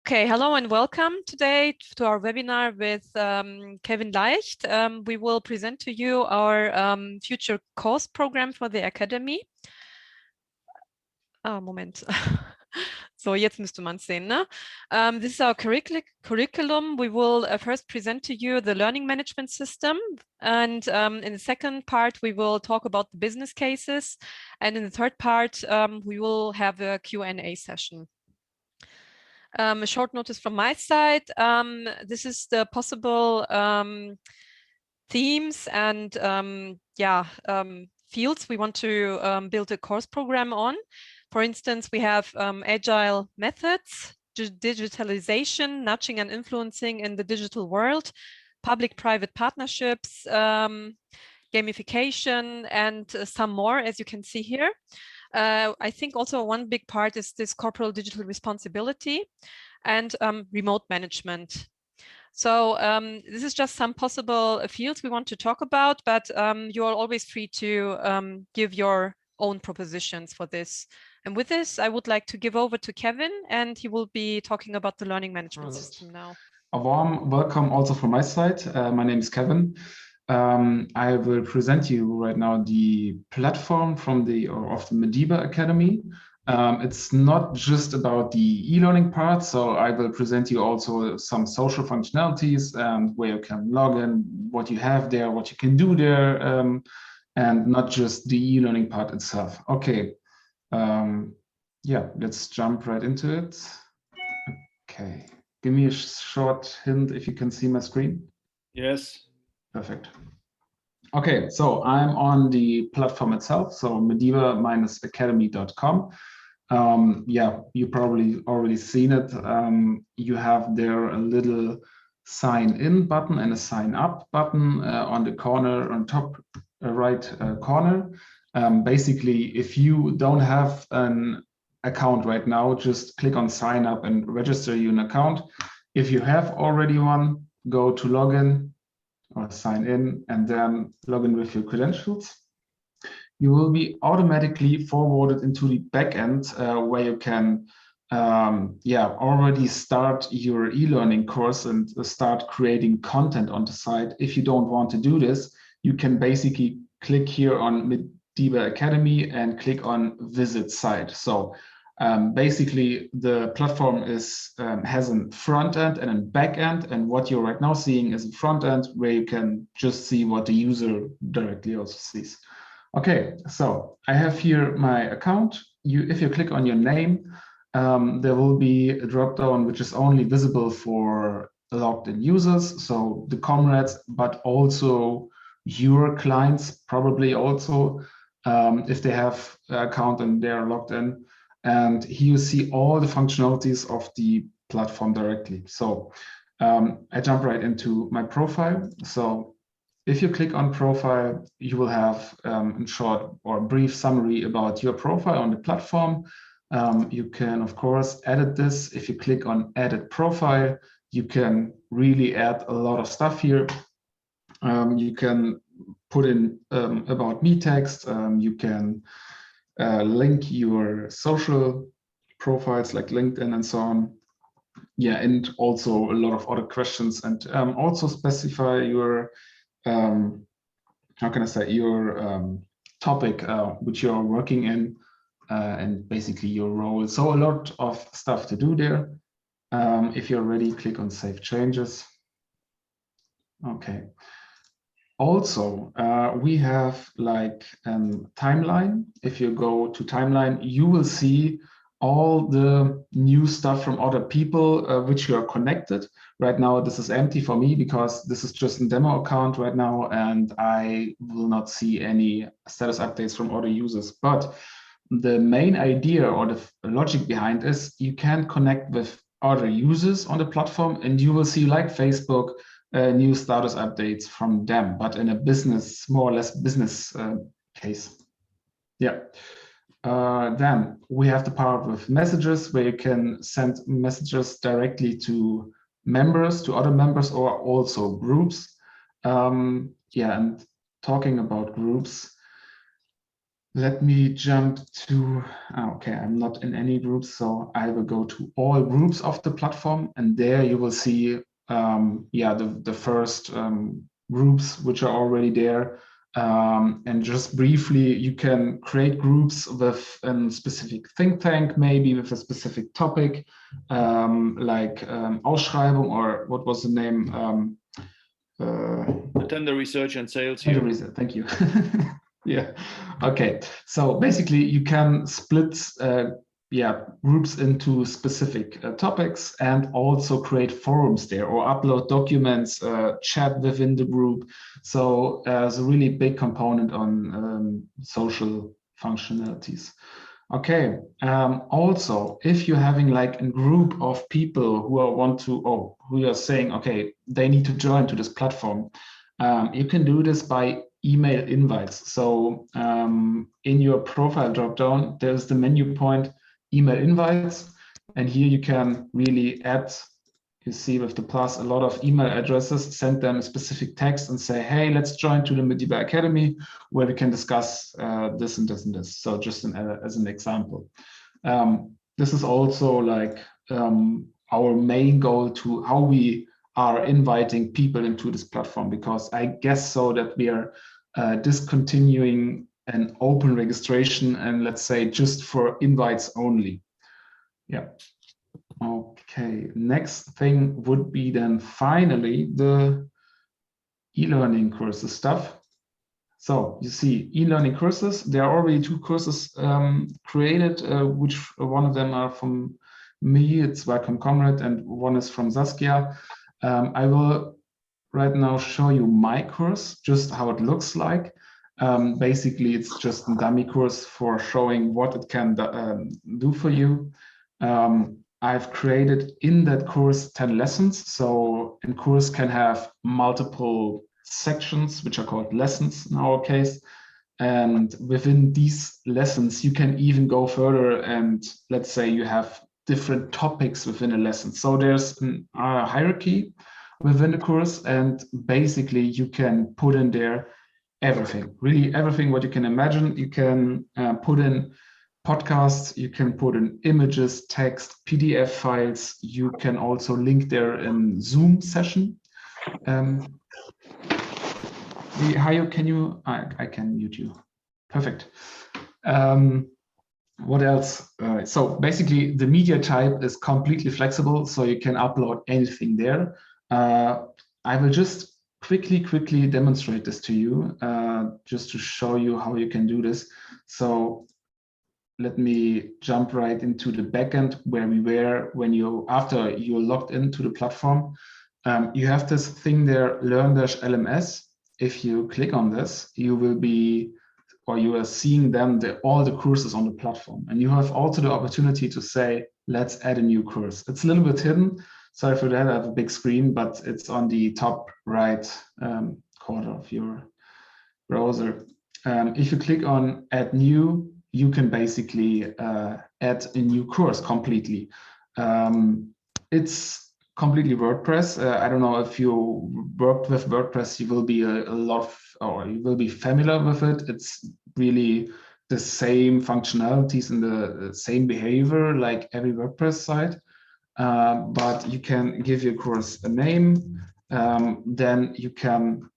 Okay, hello and welcome today to our webinar with Kevin Leicht. We will present to you our future course program for the Academy. Moment. So, jetzt müsste man es sehen, ne? This is our curriculum. We will first present to you the learning management system. And in the second part, we will talk about the business cases. And in the third part, we will have a Q&A session. A short notice from my side. This is the possible themes and fields we want to build a course program on. For instance, we have agile methods, digitalization, nudging and influencing in the digital world, public-private partnerships, gamification, and some more, as you can see here. I think also one big part is this corporate digital responsibility and remote management. So this is just some possible fields we want to talk about, but you are always free to give your own propositions for this. And with this, I would like to give over to Kevin, and he will be talking about the learning management system now. A warm welcome also from my side. My name is Kevin. I will present you right now the platform of the Madiba Academy. It's not just about the e-learning part, so I will present you also some social functionalities and where you can log in, what you have there, what you can do there, and not just the e-learning part itself. Okay, yeah, let's jump right into it. Okay, give me a short hint if you can see my screen. Yes. Perfect. Okay, so I'm on the platform itself, so madiba-academy.com. Yeah, you probably already seen it. You have there a little sign in button and a sign up button on the corner, on top right corner. Basically, if you don't have an account right now, just click on sign up and register you an account. If you have already one, go to login or sign in and then log in with your credentials. You will be automatically forwarded into the backend where you can already start your e-learning course and start creating content on the site. If you don't want to do this, you can basically click here on Madiba Academy and click on visit site. So basically the platform has a front end and a back end, and what you're right now seeing is a front end where you can just see what the user directly also sees. Okay, so I have here my account. If you click on your name, there will be a drop down which is only visible for logged in users, so the comrades, but also your clients probably also if they have an account and they are logged in. And here you see all the functionalities of the platform directly. So I jump right into my profile. So if you click on profile, you will have a short or brief summary about your profile on the platform. You can, of course, edit this. If you click on edit profile, you can really add a lot of stuff here. You can put in about me text. You can link your social profiles like LinkedIn and so on. Yeah, and also a lot of other questions, and also specify your, how can I say, your topic which you're working in, and basically your role. So a lot of stuff to do there. If you're ready, click on Save Changes. Okay. Also, we have like a timeline. If you go to timeline, you will see all the new stuff from other people which you are connected. Right now, this is empty for me because this is just a demo account right now, and I will not see any status updates from other users. But the main idea or the logic behind is you can connect with other users on the platform, and you will see, like Facebook, new status updates from them, but in a business, more or less business case. Yeah. Then we have the part with messages where you can send messages directly to members, to other members, or also groups. Yeah, and talking about groups, let me jump to, okay, I'm not in any groups, so I will go to all groups of the platform, and there you will see, yeah, the first groups which are already there. And just briefly, you can create groups with a specific think tank, maybe with a specific topic, like Ausschreibung, or what was the name? Tender research and sales Tender here. research, thank you. Yeah, okay. So basically, you can split yeah, groups into specific topics and also create forums there or upload documents, chat within the group. So there's a really big component on social functionalities. Okay. Also, if you're having like a group of people who want to, or who are saying, okay, they need to join to this platform, you can do this by email invites. So in your profile dropdown, there's the menu point, email invites, and here you can really add, you see with the plus, a lot of email addresses, send them a specific text and say, hey, let's join to the Madiba Academy where we can discuss this and this and this. So just as an example. This is also like our main goal to how we are inviting people into this platform, because I guess so that we are discontinuing an open registration and let's say just for invites only. Yeah. Okay, next thing would be then finally the e-learning courses stuff. So you see e-learning courses, there are already 2 courses created, which one of them are from me, it's Welcome Comrade, and one is from Saskia. I will right now show you my course, just how it looks like. Basically, it's just a dummy course for showing what it can do for you. I've created in that course 10 lessons. So a course can have multiple sections, which are called lessons in our case. And within these lessons, you can even go further and let's say you have different topics within a lesson. So there's a hierarchy within the course, and basically you can put in there everything, really everything what you can imagine. You can put in podcasts, you can put in images, text, PDF files. You can also link there in Zoom session. Hayo, can you, I can mute you. Perfect. What else? So basically the media type is completely flexible, so you can upload anything there. I will just quickly demonstrate this to you, just to show you how you can do this. So let me jump right into the backend where we were when after you're logged into the platform. You have this thing there, learn-LMS. If you click on this, you will be, or you are seeing them, all the courses on the platform. And you have also the opportunity to say, let's add a new course. It's a little bit hidden. Sorry for that, I have a big screen, but it's on the top right corner of your browser. If you click on add new, you can basically add a new course completely. It's completely WordPress. I don't know if you worked with WordPress, you will be or you will be familiar with it. It's really the same functionalities and the same behavior like every WordPress site. But you can give your course a name. Then you can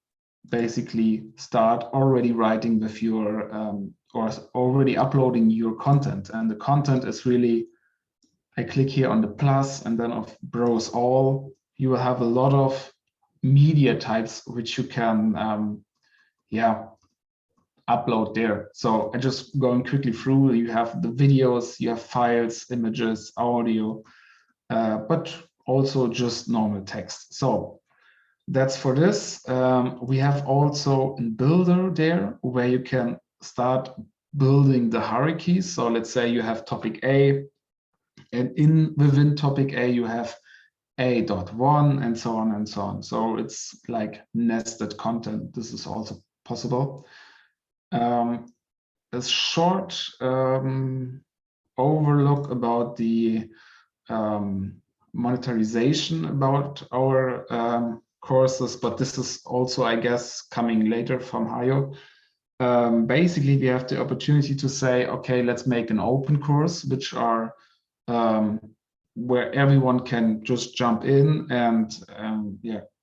basically start already writing with your or already uploading your content. And the content is really, I click here on the plus and then of browse all, you will have a lot of media types which you can yeah, upload there. So I just going quickly through, you have the videos, you have files, images, audio, but also just normal text. So that's for this. We have also a builder there where you can start building the hierarchies. So let's say you have topic A, and within topic A, you have A.1 and so on and so on. So it's like nested content. This is also possible. A short overlook about the monetization about our courses, but this is also, I guess, coming later from Hayo. basically we have the opportunity to say, okay, let's make an open course, which are where everyone can just jump in and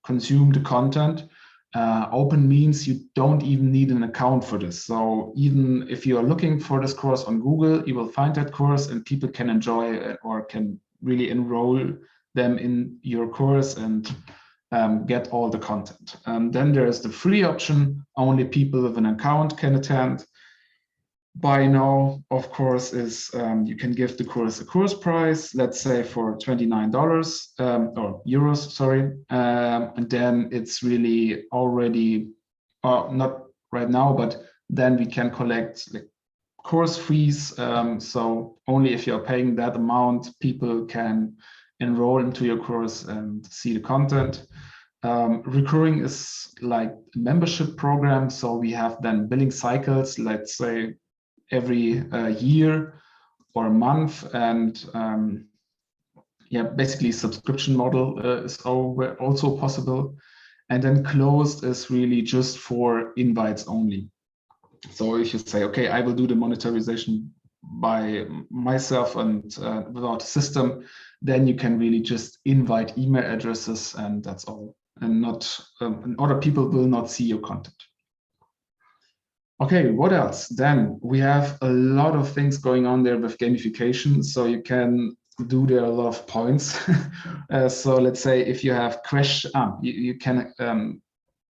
consume the content. Open means you don't even need an account for this. So even if you are looking for this course on Google, you will find that course and people can enjoy it or can really enroll them in your course and get all the content. Then there is the free option. Only people with an account can attend. Buy now, of course, is you can give the course a course price, let's say for $29 or euros, sorry. And then it's really already, not right now, but then we can collect like course fees. So only if you're paying that amount, people can enroll into your course and see the content. Recurring is like a membership program. So we have then billing cycles, let's say every year or a month, and basically subscription model is also possible. And then closed is really just for invites only. So if you say, okay, I will do the monetization by myself and without a system, then you can really just invite email addresses and that's all. And not and other people will not see your content. Okay, what else? Then we have a lot of things going on there with gamification. So you can do there a lot of points. So let's say if you have you can,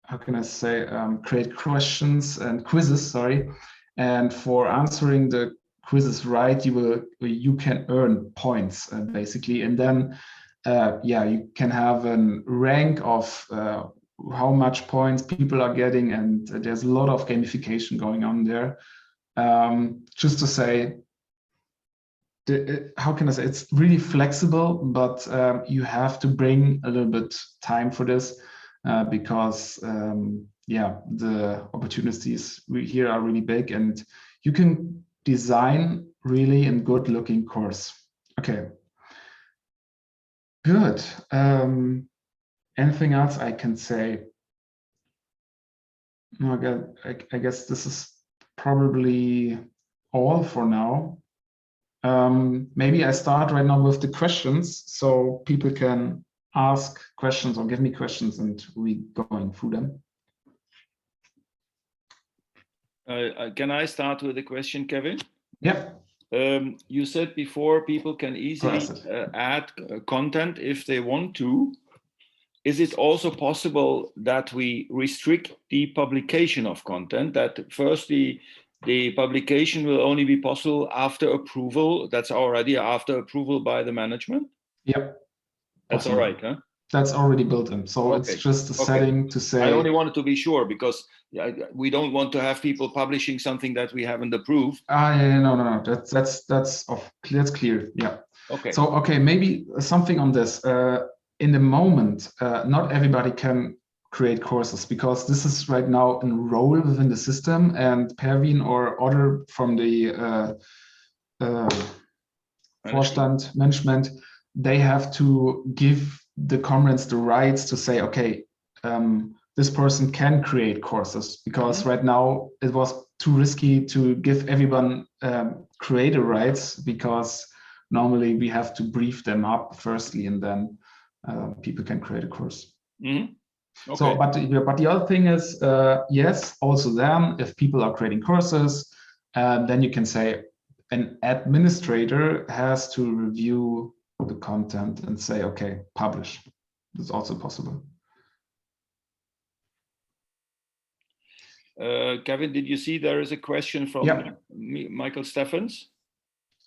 how can I say, create questions and quizzes, sorry. And for answering the quizzes right, you can earn points basically. And then, you can have a rank of how much points people are getting, and there's a lot of gamification going on there. Just to say, how can I say, it's really flexible, but you have to bring a little bit time for this because the opportunities here are really big, and you can design really a good looking course. Okay, good. Anything else I can say? No, I guess this is probably all for now. Maybe I start right now with the questions so people can ask questions or give me questions and we going through them. Can I start with a question, Kevin? Yeah. You said before people can easily add content if they want to. Is it also possible that we restrict the publication of content, that first the publication will only be possible after approval? That's already after approval by the management? Yep. That's all right, huh? That's already built in. So it's just a setting to say. I only wanted to be sure because we don't want to have people publishing something that we haven't approved. No. That's clear. Yeah. Okay. So, maybe something on this. In the moment, not everybody can create courses because this is right now a role within the system, and Pervin or other from the Vorstand management, they have to give the comrades the rights to say, okay, this person can create courses, because right now it was too risky to give everyone creator rights, because normally we have to brief them up firstly and then people can create a course. Okay. So, but the other thing is, yes, also then if people are creating courses, then you can say an administrator has to review the content and say, okay, publish. That's also possible. Kevin, did you see there is a question from Michael Steffens?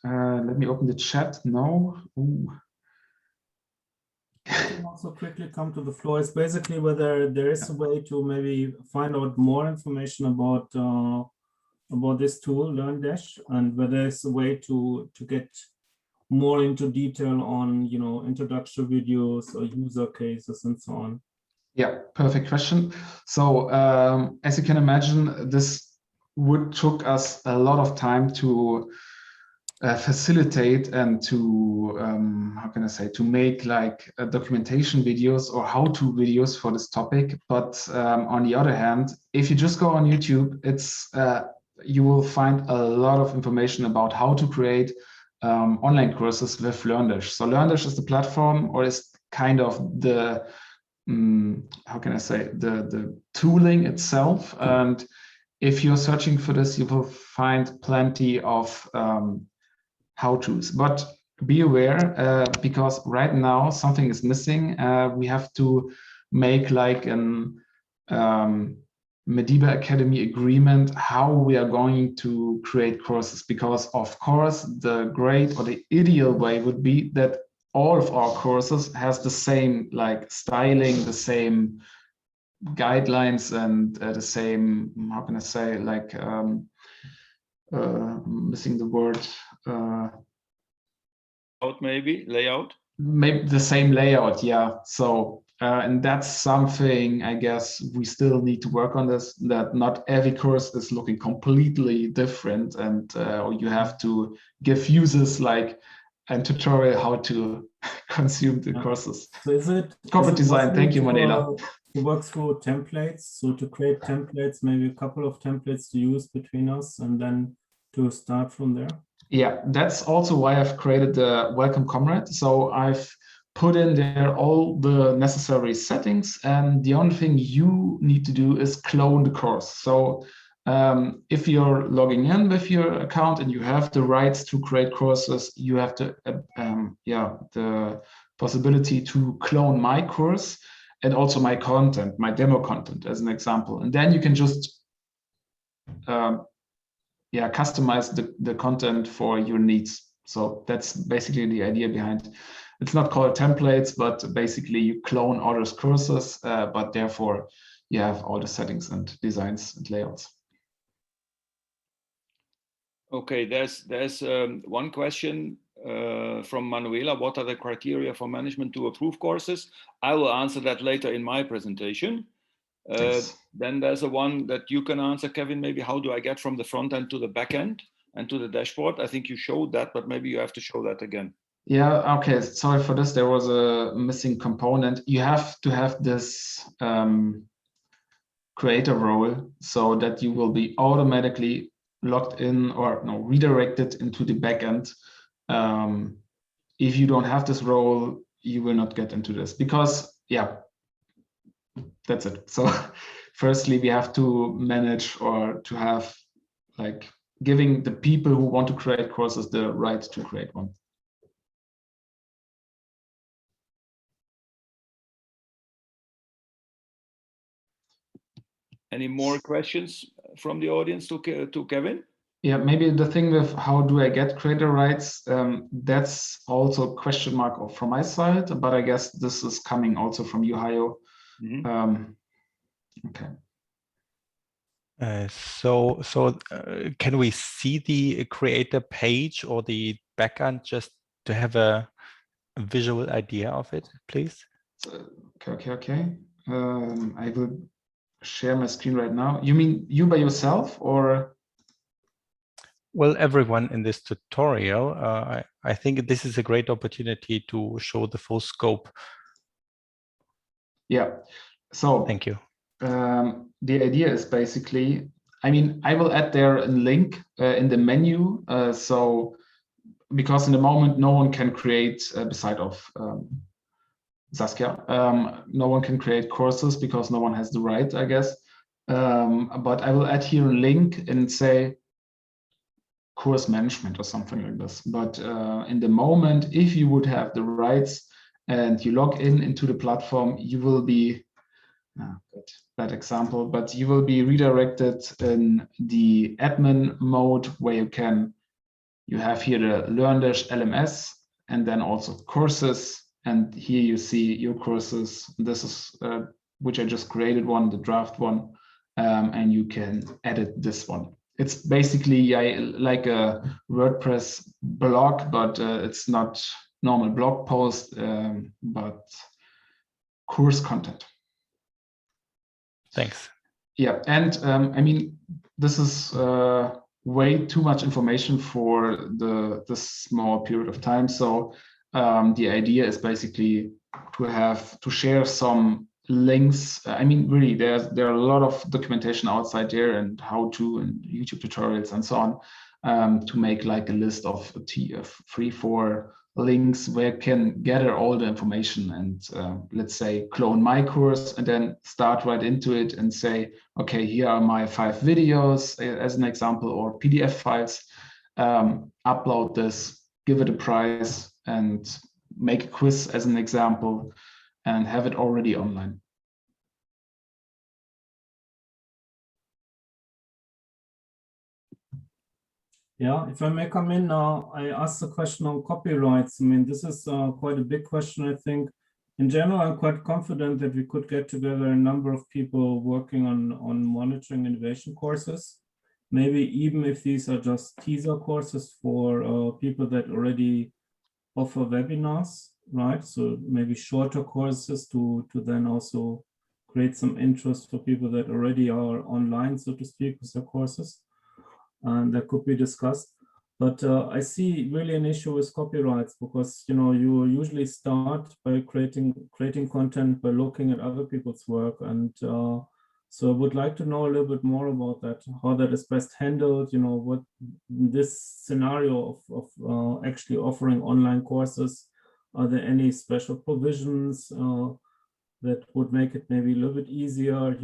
Let me open the chat. No. Ooh. I can also quickly come to the floor. It's basically whether there is a way to maybe find out more information about this tool, LearnDash, and whether there's a way to get more into detail on, introductory videos or user cases and so on. Yeah, perfect question. So as you can imagine, this took us a lot of time to facilitate and to how can I say, to make like documentation videos or how-to videos for this topic. But on the other hand, if you just go on YouTube, it's you will find a lot of information about how to create online courses with LearnDash. So LearnDash is the platform, or is kind of the how can I say, the tooling itself. And if you're searching for this, you will find plenty of how-tos. But be aware, because right now something is missing. We have to make like an Madiba Academy agreement how we are going to create courses, because of course the great or the ideal way would be that all of our courses has the same like styling, the same guidelines, and the same, how can I say, like missing the word, maybe layout, maybe the same layout. Yeah. So and that's something I guess we still need to work on, this, that not every course is looking completely different, and you have to give users like a tutorial how to consume the courses. So is it corporate design? Thank you, Manela. To work through templates, so to create templates, maybe a couple of templates to use between us, and then to start from there? Yeah, that's also why I've created the Welcome Comrade. So I've put in there all the necessary settings, and the only thing you need to do is clone the course. So if you're logging in with your account and you have the rights to create courses, you have to the possibility to clone my course and also my content, my demo content as an example. And then you can just customize the content for your needs. So that's basically the idea behind. It's not called templates, but basically you clone others' courses, but therefore you have all the settings and designs and layouts. Okay, there's one question from Manuela. What are the criteria for management to approve courses? I will answer that later in my presentation. Then there's a one that you can answer, Kevin, maybe. How do I get from the front end to the back end and to the dashboard? I think you showed that, but maybe you have to show that again. Yeah, okay, sorry for this. There was a missing component. You have to have this creator role so that you will be automatically logged in or redirected into the backend. If you don't have this role, you will not get into this, because that's it. So firstly, we have to manage, or to have like giving the people who want to create courses the right to create one. Any more questions from the audience to Kevin? Yeah, maybe the thing with how do I get creator rights, that's also a question mark from my side, but I guess this is coming also from you, Hayo. Okay. Can we see the creator page or the backend just to have a visual idea of it, please? Okay. I will share my screen right now. You mean you by yourself, or? Well, everyone in this tutorial. I think this is a great opportunity to show the full scope. Yeah. So thank you. The idea is basically, I will add there a link in the menu. So because in the moment, no one can create, beside of Saskia, no one can create courses because no one has the right, I guess. But I will add here a link and say course management or something like this. But in the moment, if you would have the rights and you log into the platform, you will be, bad example, but you will be redirected in the admin mode, where you have here the LearnDash LMS, and then also courses. And here you see your courses. This is which I just created one, the draft one, and you can edit this one. It's basically like a WordPress blog, but it's not normal blog post, but course content. Thanks. Yeah, and this is way too much information for the small period of time. So the idea is basically to share some links. I mean, really, there are a lot of documentation outside there and how-to and YouTube tutorials and so on, to make like a list of 3-4 links where you can gather all the information and let's say clone my course and then start right into it and say, okay, here are my 5 videos as an example, or PDF files. Upload this, give it a price, and make a quiz as an example, and have it already online. Yeah, if I may come in now, I asked the question on copyrights. I mean, this is quite a big question, I think. In general, I'm quite confident that we could get together a number of people working on monitoring innovation courses. Maybe even if these are just teaser courses for people that already offer webinars, right? So maybe shorter courses to then also create some interest for people that already are online, so to speak, with their courses. And that could be discussed. But I see really an issue with copyrights, because you usually start by creating content by looking at other people's work, and so I would like to know a little bit more about that, how that is best handled. What this scenario of actually offering online courses, are there any special provisions that would make it maybe a little bit easier?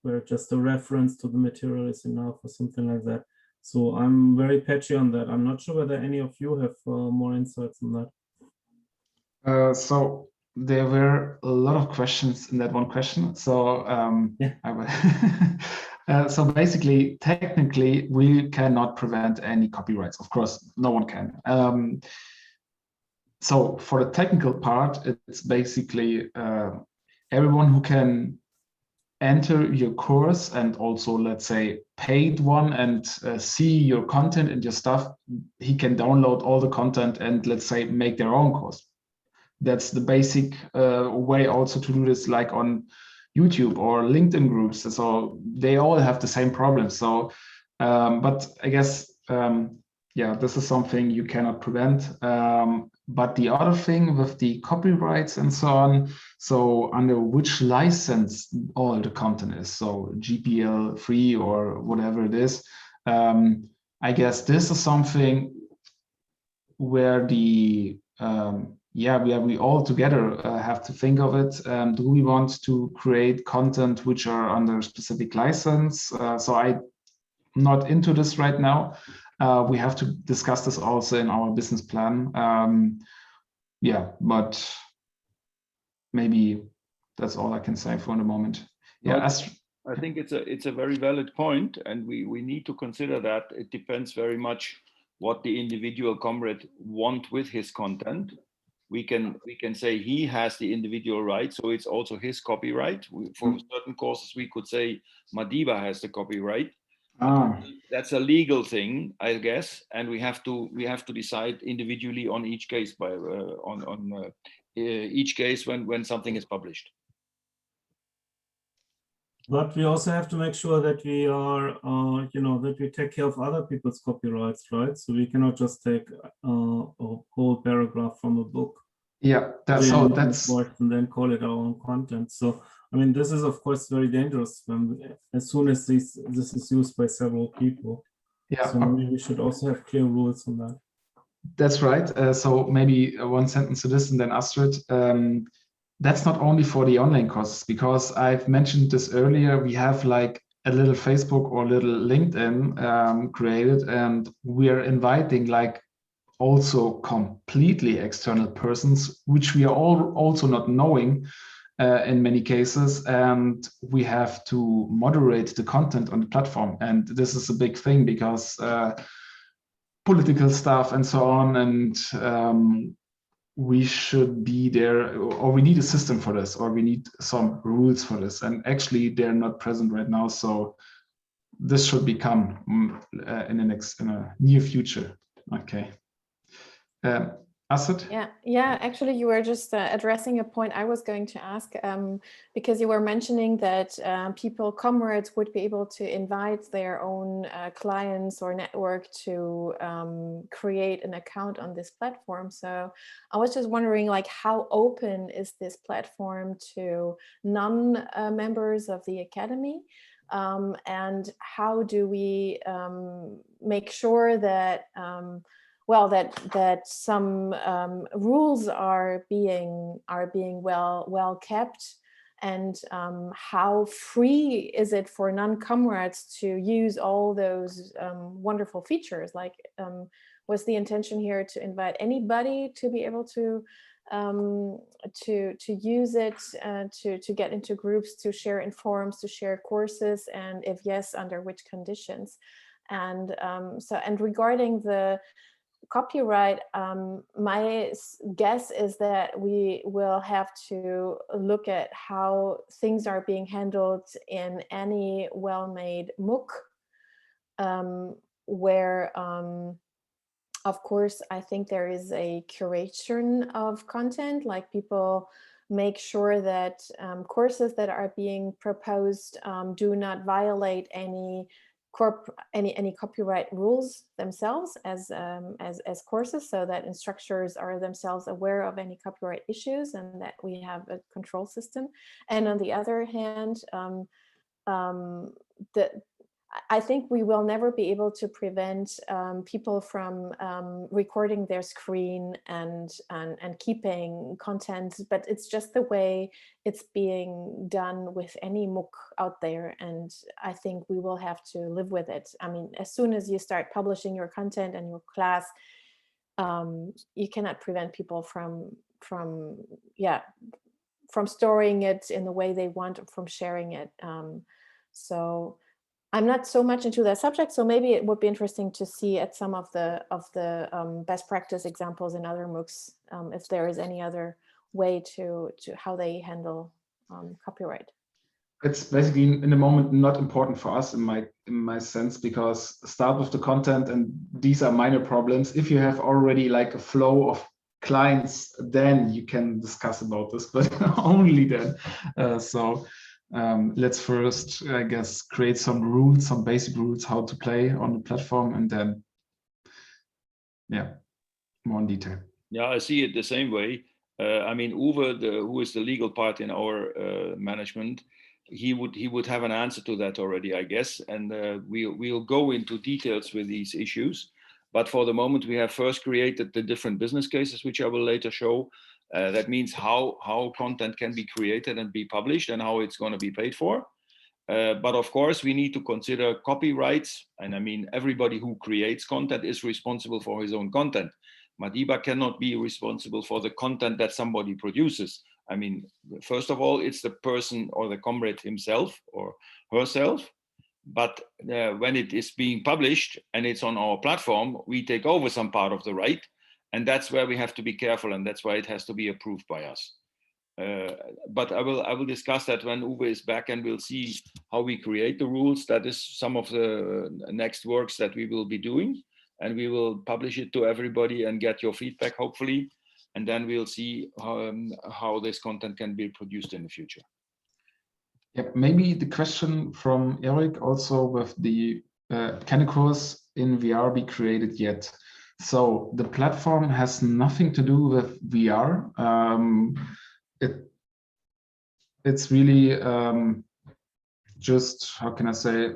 Where just a reference to the material is enough or something like that. So I'm very patchy on that. I'm not sure whether any of you have more insights on that. So there were a lot of questions in that one question. So yeah. I will so basically, technically, we cannot prevent any copyrights. Of course, no one can. So for the technical part, it's basically everyone who can enter your course and also, let's say, paid one and see your content and your stuff, he can download all the content and, let's say, make their own course. That's the basic way also to do this, like on YouTube or LinkedIn groups. So they all have the same problem. So, but I guess, yeah, this is something you cannot prevent. But the other thing with the copyrights and so on, so under which license all the content is, so GPL free or whatever it is, I guess this is something where the where we all together have to think of it. Do we want to create content which are under a specific license? So I'm not into this right now. We have to discuss this also in our business plan. Yeah, but maybe that's all I can say for the moment. Yeah, I think it's a very valid point, and we need to consider that it depends very much what the individual comrade want with his content. We can say he has the individual right, so it's also his copyright. For certain courses, we could say Madiba has the copyright. That's a legal thing, I guess, and we have to decide individually on each case each case when something is published. But we also have to make sure that we are, that we take care of other people's copyrights, right? So we cannot just take a whole paragraph from a book. Yeah, that's and then call it our own content. So I mean, this is of course very dangerous as soon as this is used by several people. Yeah. So maybe we should also have clear rules on that. That's right. So maybe one sentence to this, and then Astrid. That's not only for the online courses, because I've mentioned this earlier. We have like a little Facebook or a little LinkedIn created, and we're inviting like also completely external persons, which we are all also not knowing in many cases, and we have to moderate the content on the platform. And this is a big thing because political stuff and so on, and we should be there, or we need a system for this, or we need some rules for this, and actually they're not present right now. So this should become in a near future. Okay. Asset? Yeah. Actually, you were just addressing a point I was going to ask, because you were mentioning that comrades would be able to invite their own clients or network to create an account on this platform. So I was just wondering, like, how open is this platform to non-members of the Academy? And how do we make sure that that some rules are being well kept, and how free is it for non-comrades to use all those wonderful features? Like, was the intention here to invite anybody to be able to use it, to get into groups, to share in forums, to share courses, and if yes, under which conditions? And and regarding the copyright, my guess is that we will have to look at how things are being handled in any well-made MOOC, where of course I think there is a curation of content, like people make sure that courses that are being proposed do not violate any copyright rules themselves as courses, so that instructors are themselves aware of any copyright issues and that we have a control system. And on the other hand, I think we will never be able to prevent people from recording their screen and keeping content, but it's just the way it's being done with any MOOC out there, and I think we will have to live with it. I mean, as soon as you start publishing your content and your class, you cannot prevent people from storing it in the way they want, or from sharing it. So I'm not so much into that subject, so maybe it would be interesting to see at some of the best practice examples in other MOOCs, if there is any other way to how they handle copyright. It's basically in the moment not important for us in my sense, because start with the content and these are minor problems. If you have already like a flow of clients, then you can discuss about this, but only then. Let's first, I guess, create some rules, some basic rules how to play on the platform, and then, more in detail. Yeah, I see it the same way. I mean, Uwe, who is the legal part in our management, he would have an answer to that already, I guess, and we'll go into details with these issues. But for the moment, we have first created the different business cases, which I will later show. That means how content can be created and be published and how it's going to be paid for. But of course, we need to consider copyrights. And I mean, everybody who creates content is responsible for his own content. Madiba cannot be responsible for the content that somebody produces. I mean, first of all, it's the person or the comrade himself or herself. But when it is being published and it's on our platform, we take over some part of the right. And that's where we have to be careful, and that's why it has to be approved by us. But I will discuss that when Uwe is back, and we'll see how we create the rules. That is some of the next works that we will be doing, and we will publish it to everybody and get your feedback, hopefully. And then we'll see how this content can be produced in the future. Yeah, maybe the question from Eric also with the can a course in VR be created yet? So the platform has nothing to do with VR. It's really just, how can I say,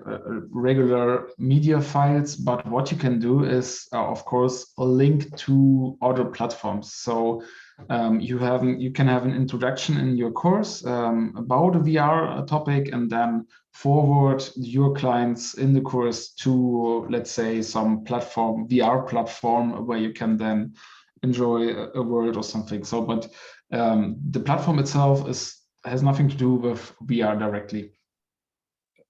regular media files. But what you can do is, of course, a link to other platforms. So you can have an introduction in your course about a VR topic, and then forward your clients in the course to, let's say, some platform, VR platform, where you can then enjoy a world or something. So, but the platform itself has nothing to do with VR directly.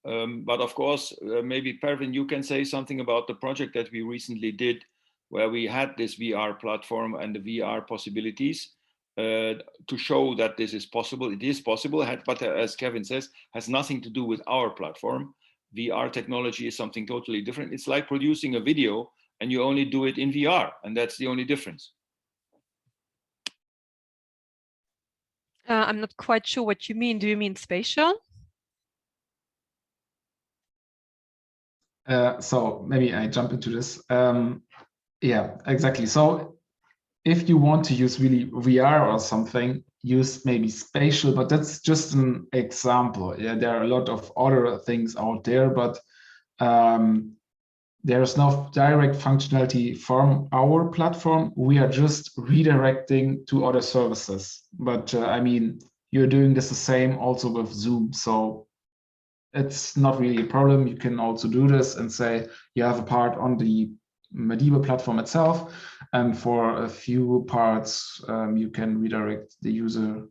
But of course, maybe Pervin, you can say something about the project that we recently did, where we had this VR platform and the VR possibilities to show that this is possible. It is possible, but as Kevin says, has nothing to do with our platform. VR technology is something totally different. It's like producing a video and you only do it in VR, and that's the only difference. I'm not quite sure what you mean. Do you mean spatial? So maybe I jump into this. Yeah, exactly. So if you want to use really VR or something, use maybe spatial, but that's just an example. Yeah, there are a lot of other things out there, but there's no direct functionality from our platform. We are just redirecting to other services. But I mean, you're doing this the same also with Zoom. So it's not really a problem. You can also do this and say you have a part on the Madiba platform itself, and for a few parts, you can redirect the user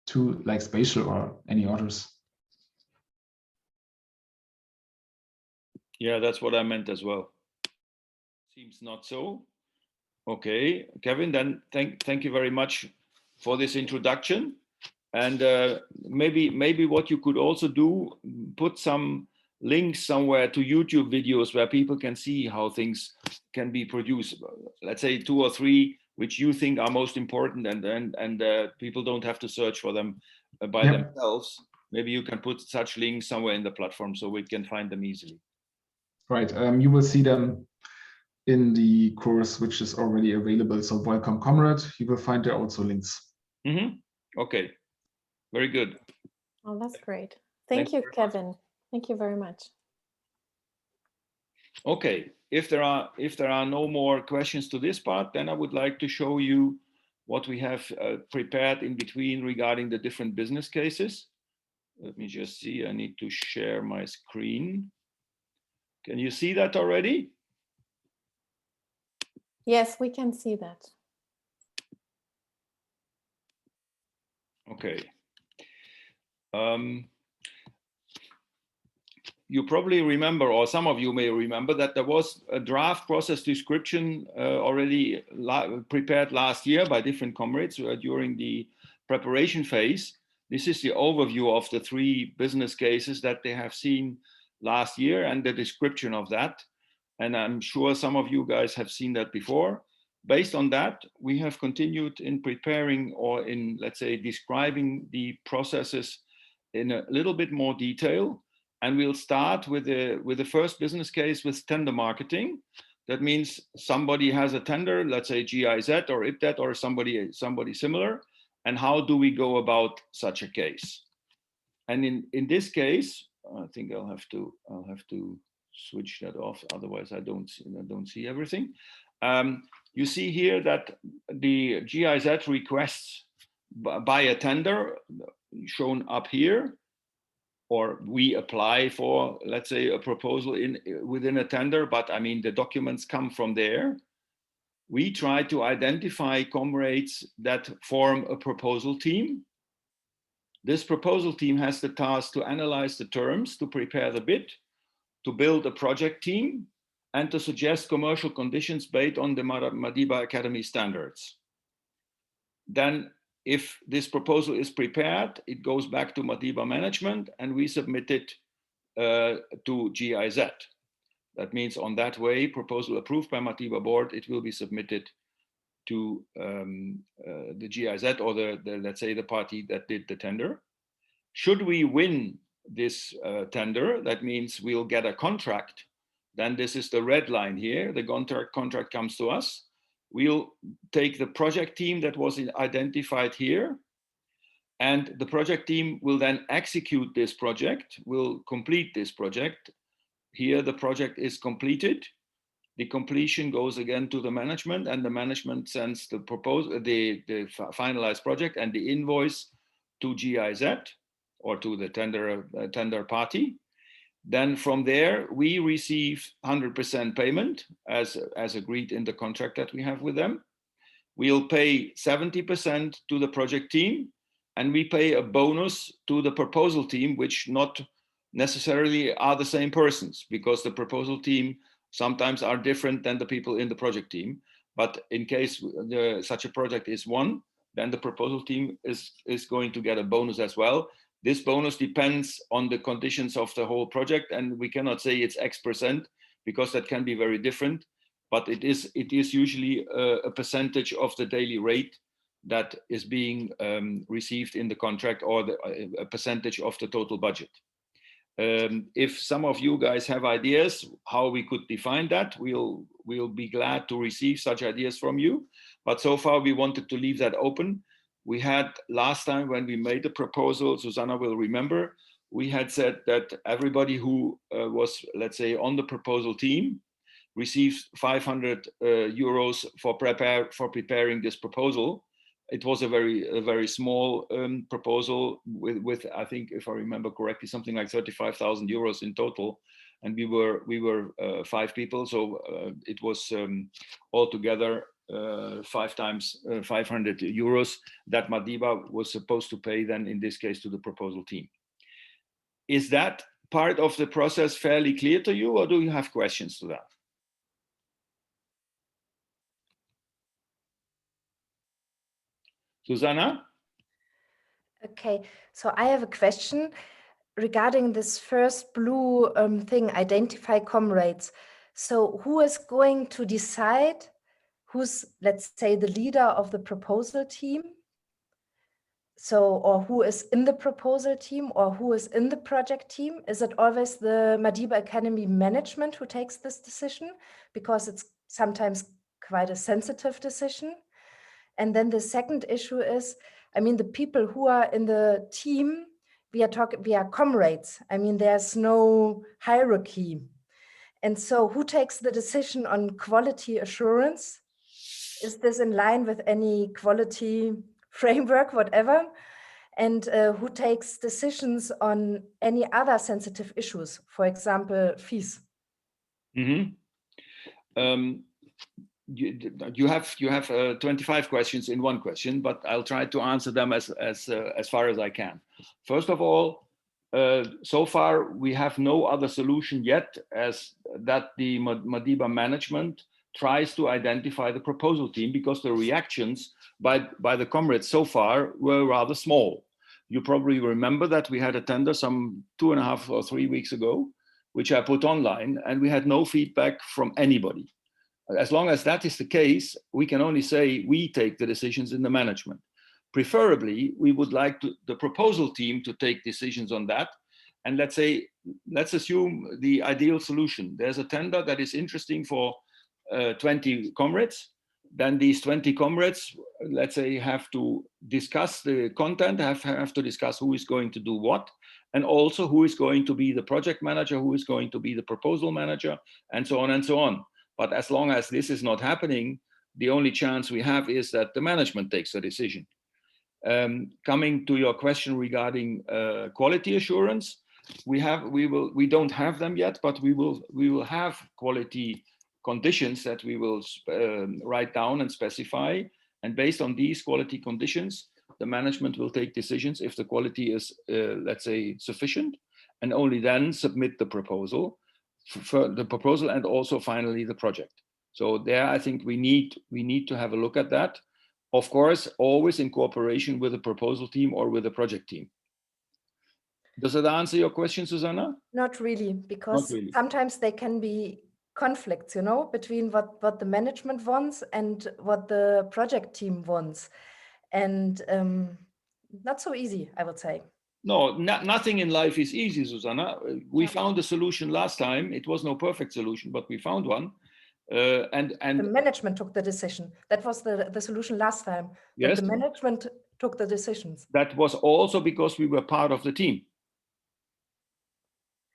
to like spatial or any others. Yeah, that's what I meant as well. Seems not so. Okay, Kevin, then thank you very much for this introduction. And maybe what you could also do, put some links somewhere to YouTube videos where people can see how things can be produced. Let's say 2 or 3 which you think are most important, and people don't have to search for them by themselves. Maybe you can put such links somewhere in the platform so we can find them easily. Right. You will see them in the course, which is already available. So welcome, comrade. You will find there also links. Mm-hmm. Okay. Very good. Oh, that's great. Thank you, Kevin. Thank you very much. Okay, if there are no more questions to this part, then I would like to show you what we have prepared in between regarding the different business cases. Let me just see, I need to share my screen. Can you see that already? Yes, we can see that. Okay. You probably remember, or some of you may remember, that there was a draft process description already prepared last year by different comrades during the preparation phase. This is the overview of the 3 business cases that they have seen last year and the description of that. And I'm sure some of you guys have seen that before. Based on that, we have continued in preparing, or in, let's say, describing the processes in a little bit more detail. And we'll start with the first business case with tender marketing. That means somebody has a tender, let's say GIZ or IPTET or somebody similar. And how do we go about such a case? And in this case, I think I'll have to switch that off. Otherwise, I don't see everything. You see here that the GIZ requests by a tender shown up here, or we apply for, let's say, a proposal within a tender, but I mean, the documents come from there. We try to identify comrades that form a proposal team. This proposal team has the task to analyze the terms, to prepare the bid, to build a project team, and to suggest commercial conditions based on the Madiba Academy standards. Then, if this proposal is prepared, it goes back to Madiba management and we submit it to GIZ. That means on that way, proposal approved by Madiba board, it will be submitted to the GIZ or let's say the party that did the tender. Should we win this tender, that means we'll get a contract. Then this is the red line here. The contract comes to us. We'll take the project team that was identified here, and the project team will then execute this project, will complete this project. Here the project is completed. The completion goes again to the management, and the management sends the finalized project and the invoice to GIZ or to the tender party. Then from there, we receive 100% payment as agreed in the contract that we have with them. We'll pay 70% to the project team, and we pay a bonus to the proposal team, which not necessarily are the same persons, because the proposal team sometimes are different than the people in the project team. But in case such a project is won, then the proposal team is going to get a bonus as well. This bonus depends on the conditions of the whole project, and we cannot say it's X%, because that can be very different. But it is usually a percentage of the daily rate that is being received in the contract, or a percentage of the total budget. If some of you guys have ideas how we could define that, we'll be glad to receive such ideas from you. But so far we wanted to leave that open. We had last time when we made the proposal, Susanna will remember, we had said that everybody who was, let's say, on the proposal team receives 500 euros for preparing this proposal. It was a very small proposal with I think, if I remember correctly, something like 35,000 euros in total, and we were 5 people, so it was altogether 5 times 500 euros that Madiba was supposed to pay then, in this case, to the proposal team. Is that part of the process fairly clear to you, or do you have questions to that? Susanna? Okay, so I have a question regarding this first blue thing, identify comrades. So who is going to decide who's, let's say, the leader of the proposal team? So, or who is in the proposal team, or who is in the project team? Is it always the Madiba Academy management who takes this decision? Because it's sometimes quite a sensitive decision. And then the second issue is, I mean, the people who are in the team, we are comrades. I mean, there's no hierarchy. And so who takes the decision on quality assurance? Is this in line with any quality framework, whatever? And who takes decisions on any other sensitive issues, for example, fees? Mm-hmm. You have 25 questions in one question, but I'll try to answer them as far as I can. First of all, so far we have no other solution yet, as that the Madiba management tries to identify the proposal team, because the reactions by the comrades so far were rather small. You probably remember that we had a tender some 2.5 or 3 weeks ago, which I put online, and we had no feedback from anybody. As long as that is the case, we can only say we take the decisions in the management. Preferably, we would like the proposal team to take decisions on that. And let's assume the ideal solution. There's a tender that is interesting for 20 comrades. Then these 20 comrades, let's say, have to discuss the content, have to discuss who is going to do what, and also who is going to be the project manager, who is going to be the proposal manager, and so on and so on. But as long as this is not happening, the only chance we have is that the management takes a decision. Coming to your question regarding quality assurance, we don't have them yet, but we will have quality conditions that we will write down and specify. And based on these quality conditions, the management will take decisions if the quality is, let's say, sufficient, and only then submit the proposal. For the proposal, and also finally the project. So there, I think we need to have a look at that. Of course, always in cooperation with the proposal team or with the project team. Does that answer your question, Susanna? Not really, because sometimes there can be conflicts, you know, between what the management wants and what the project team wants. And not so easy, I would say. No, nothing in life is easy, Susanna. We found a solution last time. It was no perfect solution, but we found one. And the management took the decision. That was the solution last time. Yes. The management took the decisions. That was also because we were part of the team.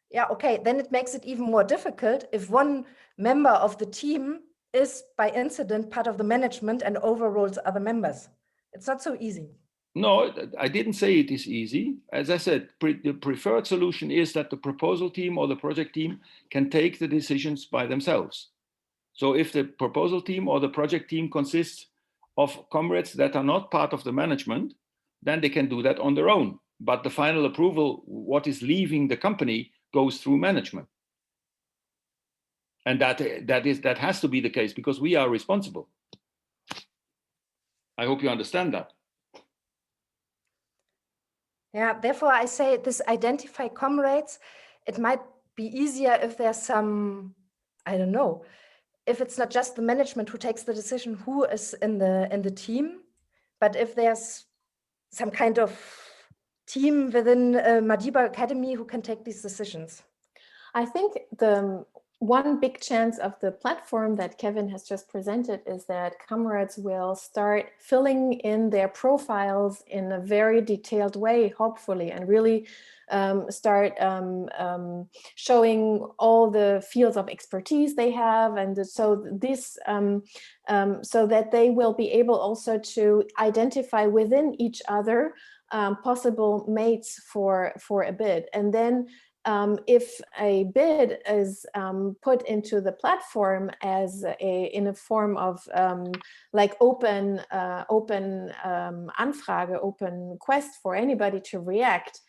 Yeah, okay. Then it makes it even more difficult if one member of the team is by incident part of the management and overrules other members. It's not so easy. No, I didn't say it is easy. As I said, the preferred solution is that the proposal team or the project team can take the decisions by themselves. So if the proposal team or the project team consists of comrades that are not part of the management, then they can do that on their own. But the final approval, what is leaving the company, goes through management. And that has to be the case, because we are responsible. I hope you understand that. Yeah, therefore I say this identify comrades, it might be easier if there's some, I don't know, if it's not just the management who takes the decision who is in the team, But if there's some kind of team within Madiba Academy who can take these decisions. I think the one big chance of the platform that Kevin has just presented is that comrades will start filling in their profiles in a very detailed way, hopefully, and really start showing all the fields of expertise they have, and so this so that they will be able also to identify within each other possible mates for a bid. And then if a bid is put into the platform as in a form of like open Anfrage, open quest for anybody to react,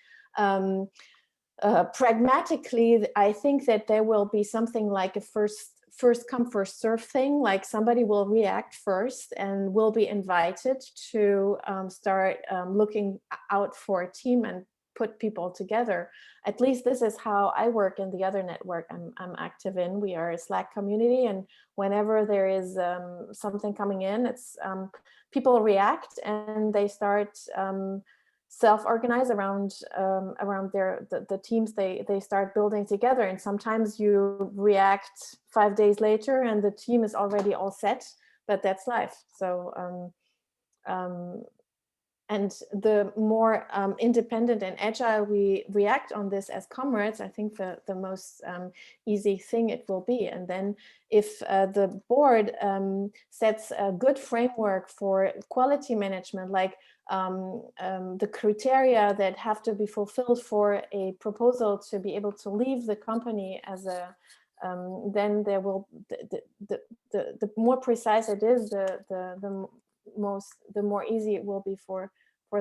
pragmatically, I think that there will be something like a first come, first serve thing, like somebody will react first and will be invited to start looking out for a team and put people together. At least this is how I work in the other network I'm active in. We are a Slack community, and whenever there is something coming in, it's people react and they start self-organize around the teams they start building together. And sometimes you react 5 days later and the team is already all set, but that's life. So and the more independent and agile we react on this as comrades, I think the most easy thing it will be. And then if the board sets a good framework for quality management, like the criteria that have to be fulfilled for a proposal to be able to leave the company as a then there will the more precise it is, the more easy it will be for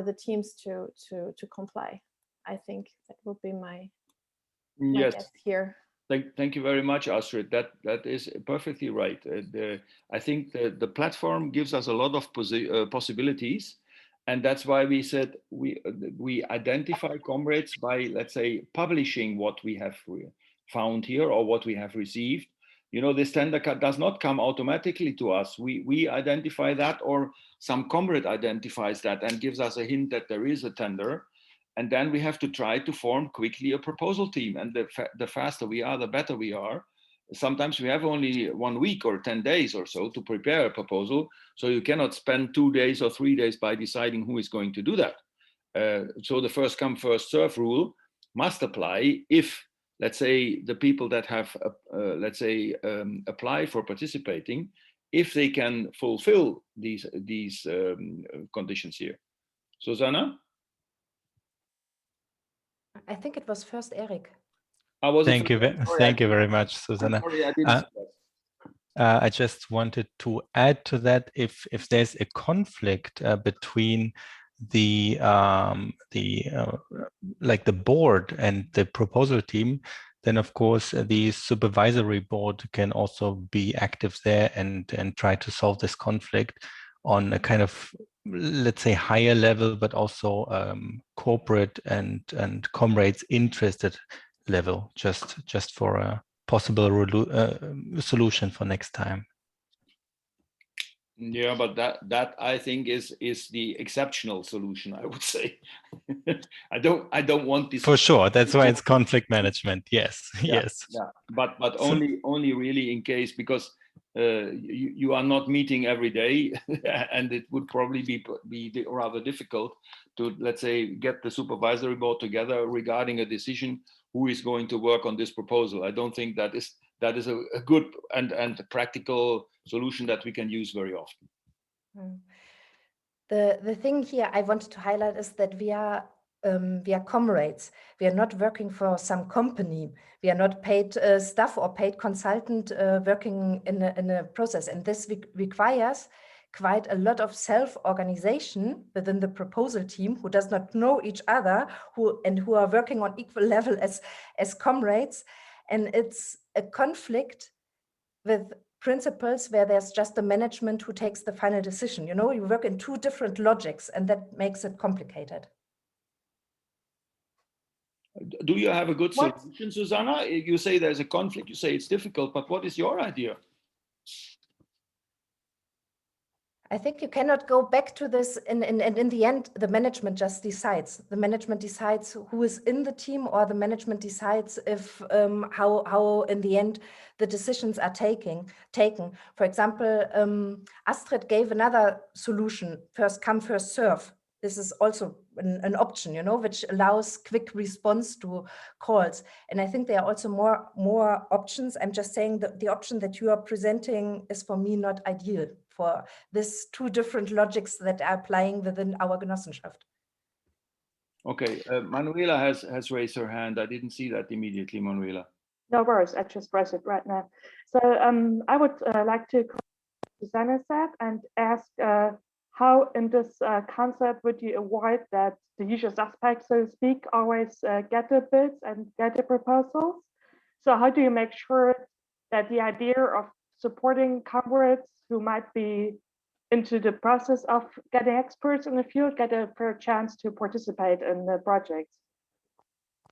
the teams to comply. I think that will be my guess here. Thank you very much, Astrid. That is perfectly right. I think the platform gives us a lot of possibilities, and that's why we said we identify comrades by, let's say, publishing what we have found here or what we have received. You know, this tender does not come automatically to us. We identify that, or some comrade identifies that and gives us a hint that there is a tender. And then we have to try to form quickly a proposal team. And the faster we are, the better we are. Sometimes we have only 1 week or 10 days or so to prepare a proposal. So you cannot spend 2 days or 3 days by deciding who is going to do that. So the first come, first serve rule must apply if, let's say, the people that have, apply for participating, if they can fulfill these conditions here. Susanna? I think it was first Eric. Thank you very much, Susanna. Sorry, I didn't. I just wanted to add to that, if there's a conflict between the board and the proposal team, then of course the supervisory board can also be active there and try to solve this conflict on a kind of, let's say, higher level, but also corporate and comrades interested level, just for a possible solution for next time. Yeah, but that I think is the exceptional solution, I would say. I don't want this. For sure, that's why it's conflict management. Yes, yeah, yes. Yeah, but only really in case, because you are not meeting every day, and it would probably be rather difficult to, let's say, get the supervisory board together regarding a decision who is going to work on this proposal. I don't think that is a good and practical solution that we can use very often. The thing here I wanted to highlight is that we are comrades. We are not working for some company. We are not paid staff or paid consultant working in a process. And this requires quite a lot of self-organization within the proposal team, who does not know each other, who are working on equal level as comrades. And it's a conflict with principles where there's just the management who takes the final decision. You know, you work in two different logics, and that makes it complicated. Do you have a good solution, Susanna? You say there's a conflict, you say it's difficult, but what is your idea? I think you cannot go back to this, and in the end, the management just decides. The management decides who is in the team, or the management decides if how in the end the decisions are taken. For example, Astrid gave another solution: first come, first serve. This is also an option, you know, which allows quick response to calls. And I think there are also more options. I'm just saying that the option that you are presenting is for me not ideal for this two different logics that are applying within our Genossenschaft. Okay, Manuela has raised her hand. I didn't see that immediately, Manuela. No worries, I just press it right now. So I would like to Susanna said and ask how in this concept would you avoid that the usual suspects, so to speak, always get the bids and get the proposals? So how do you make sure that the idea of supporting comrades who might be into the process of getting experts in the field get a fair chance to participate in the projects?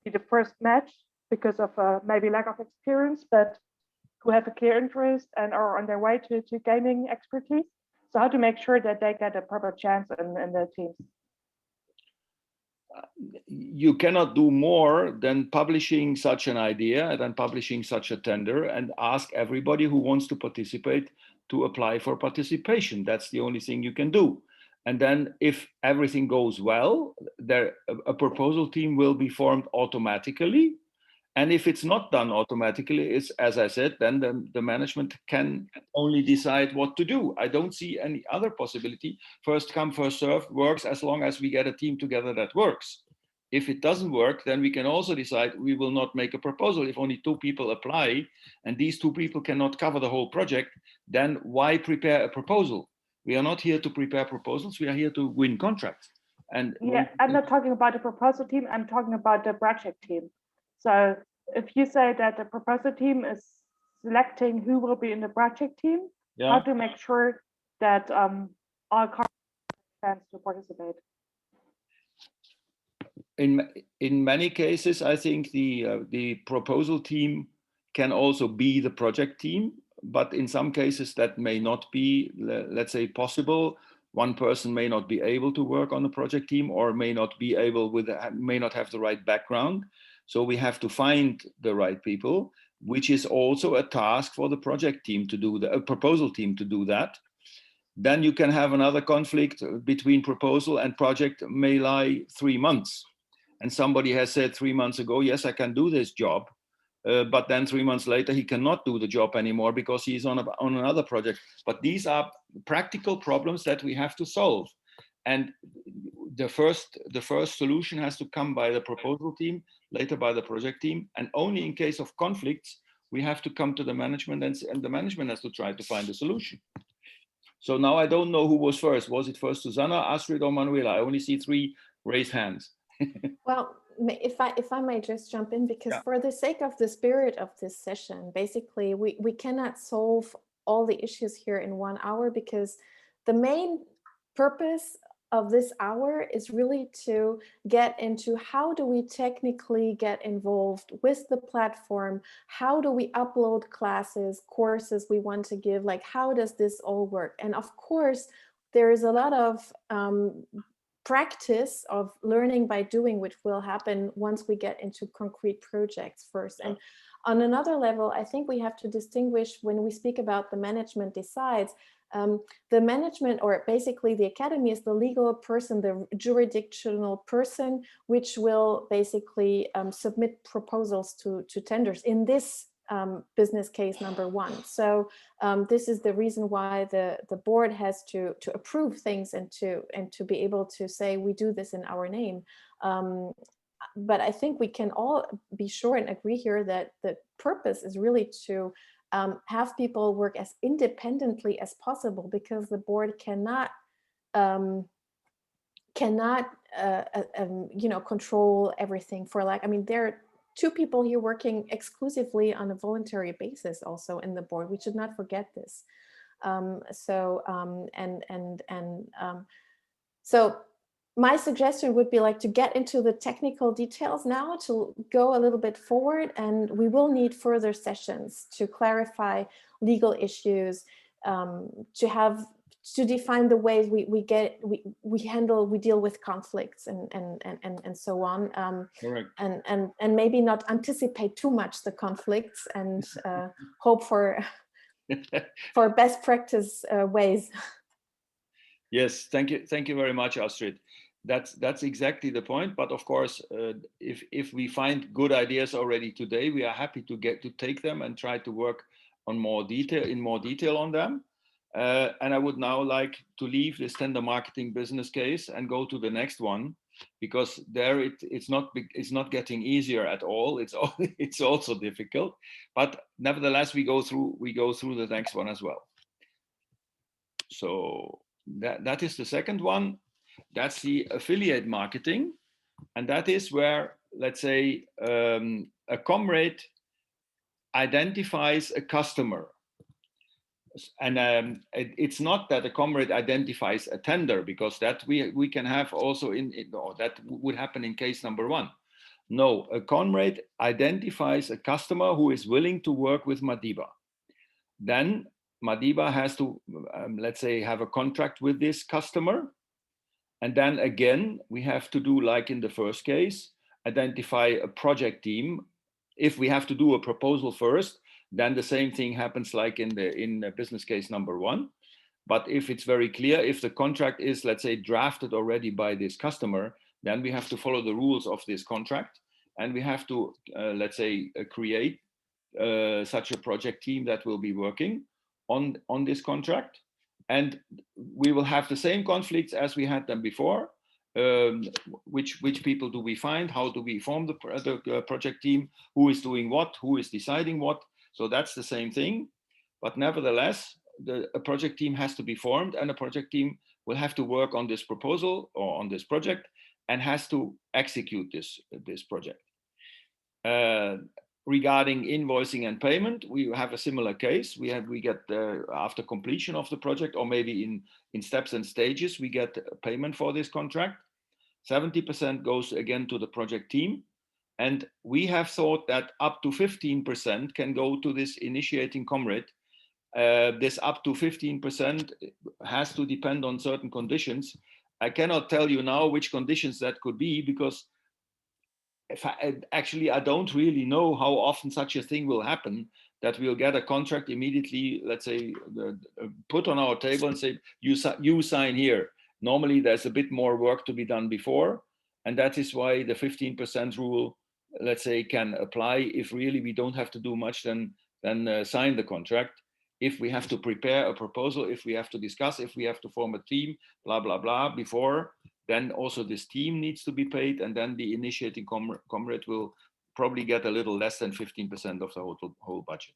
Be the first match because of maybe lack of experience, but who have a clear interest and are on their way to gaining expertise. So how to make sure that they get a proper chance in the teams? You cannot do more than publishing such an idea, than publishing such a tender, and ask everybody who wants to participate to apply for participation. That's the only thing you can do. And then if everything goes well, a proposal team will be formed automatically. And if it's not done automatically, it's, as I said, then the management can only decide what to do. I don't see any other possibility. First come, first serve works as long as we get a team together that works. If it doesn't work, then we can also decide we will not make a proposal. If only 2 people apply and these 2 people cannot cover the whole project, then why prepare a proposal? We are not here to prepare proposals. We are here to win contracts. And yeah, I'm not talking about the proposal team. I'm talking about the project team. So if you say that the proposal team is selecting who will be in the project team, yeah, how to make sure that all chance to participate? In many cases, I think the proposal team can also be the project team, but in some cases that may not be, let's say, possible. One person may not be able to work on the project team, or may not be able may not have the right background. So we have to find the right people, which is also a task for the project team to do, the proposal team to do that. Then you can have another conflict between proposal and project may lie 3 months. And somebody has said 3 months ago, yes, I can do this job. But then 3 months later, he cannot do the job anymore because he's on another project. But these are practical problems that we have to solve. And the first solution has to come by the proposal team, later by the project team. And only in case of conflicts, we have to come to the management, and the management has to try to find a solution. So now I don't know who was first. Was it first Susanna, Astrid, or Manuela? I only see 3 raised hands. Well, if I may just jump in, because yeah, for the sake of the spirit of this session, basically we cannot solve all the issues here in 1 hour, because the main purpose of this hour is really to get into how do we technically get involved with the platform, how do we upload classes, courses we want to give, like how does this all work? And of course, there is a lot of practice of learning by doing, which will happen once we get into concrete projects first. And on another level, I think we have to distinguish when we speak about the management decides. The management, or basically the academy, is the legal person, the jurisdictional person, which will basically submit proposals to tenders in this business case number 1. So this is the reason why the board has to approve things and to be able to say we do this in our name. But I think we can all be sure and agree here that the purpose is really to have people work as independently as possible, because the board cannot control everything for, like, I mean, there are 2 people here working exclusively on a voluntary basis also in the board. We should not forget this. So my suggestion would be like to get into the technical details now, to go a little bit forward, and we will need further sessions to clarify legal issues, to define the ways we deal with conflicts and so on. Correct. And maybe not anticipate too much the conflicts and hope for best practice ways. Yes, thank you very much, Astrid. That's exactly the point. But of course, if we find good ideas already today, we are happy to take them and try to work on more detail on them. And I would now like to leave this tender marketing business case and go to the next one, because there it's not getting easier at all. It's also difficult, but nevertheless we go through the next one as well. So that is the second one. That's the affiliate marketing, and that is where, let's say, a comrade identifies a customer. And it's not that a comrade identifies a tender, because that we can have also that would happen in case number one. No, a comrade identifies a customer who is willing to work with Madiba. Then Madiba has to, let's say, have a contract with this customer. And then again, we have to do, like in the first case, identify a project team. If we have to do a proposal first, then the same thing happens like in business case number one. But if it's very clear, if the contract is, let's say, drafted already by this customer, then we have to follow the rules of this contract. And we have to, let's say, create such a project team that will be working on this contract. And we will have the same conflicts as we had them before. Which people do we find? How do we form the project team? Who is doing what? Who is deciding what? So that's the same thing. But nevertheless, a project team has to be formed, and a project team will have to work on this proposal or on this project and has to execute this project. Regarding invoicing and payment, we have a similar case. We get after completion of the project, or maybe in steps and stages, we get payment for this contract. 70% goes again to the project team. And we have thought that up to 15% can go to this initiating comrade. This up to 15% has to depend on certain conditions. I cannot tell you now which conditions that could be, because I don't really know how often such a thing will happen, that we'll get a contract immediately, let's say, put on our table and say, you sign here. Normally, there's a bit more work to be done before. And that is why the 15% rule, let's say, can apply if really we don't have to do much than sign the contract. If we have to prepare a proposal, if we have to discuss, if we have to form a team, blah, blah, blah, before, then also this team needs to be paid, and then the initiating comrade will probably get a little less than 15% of the whole budget.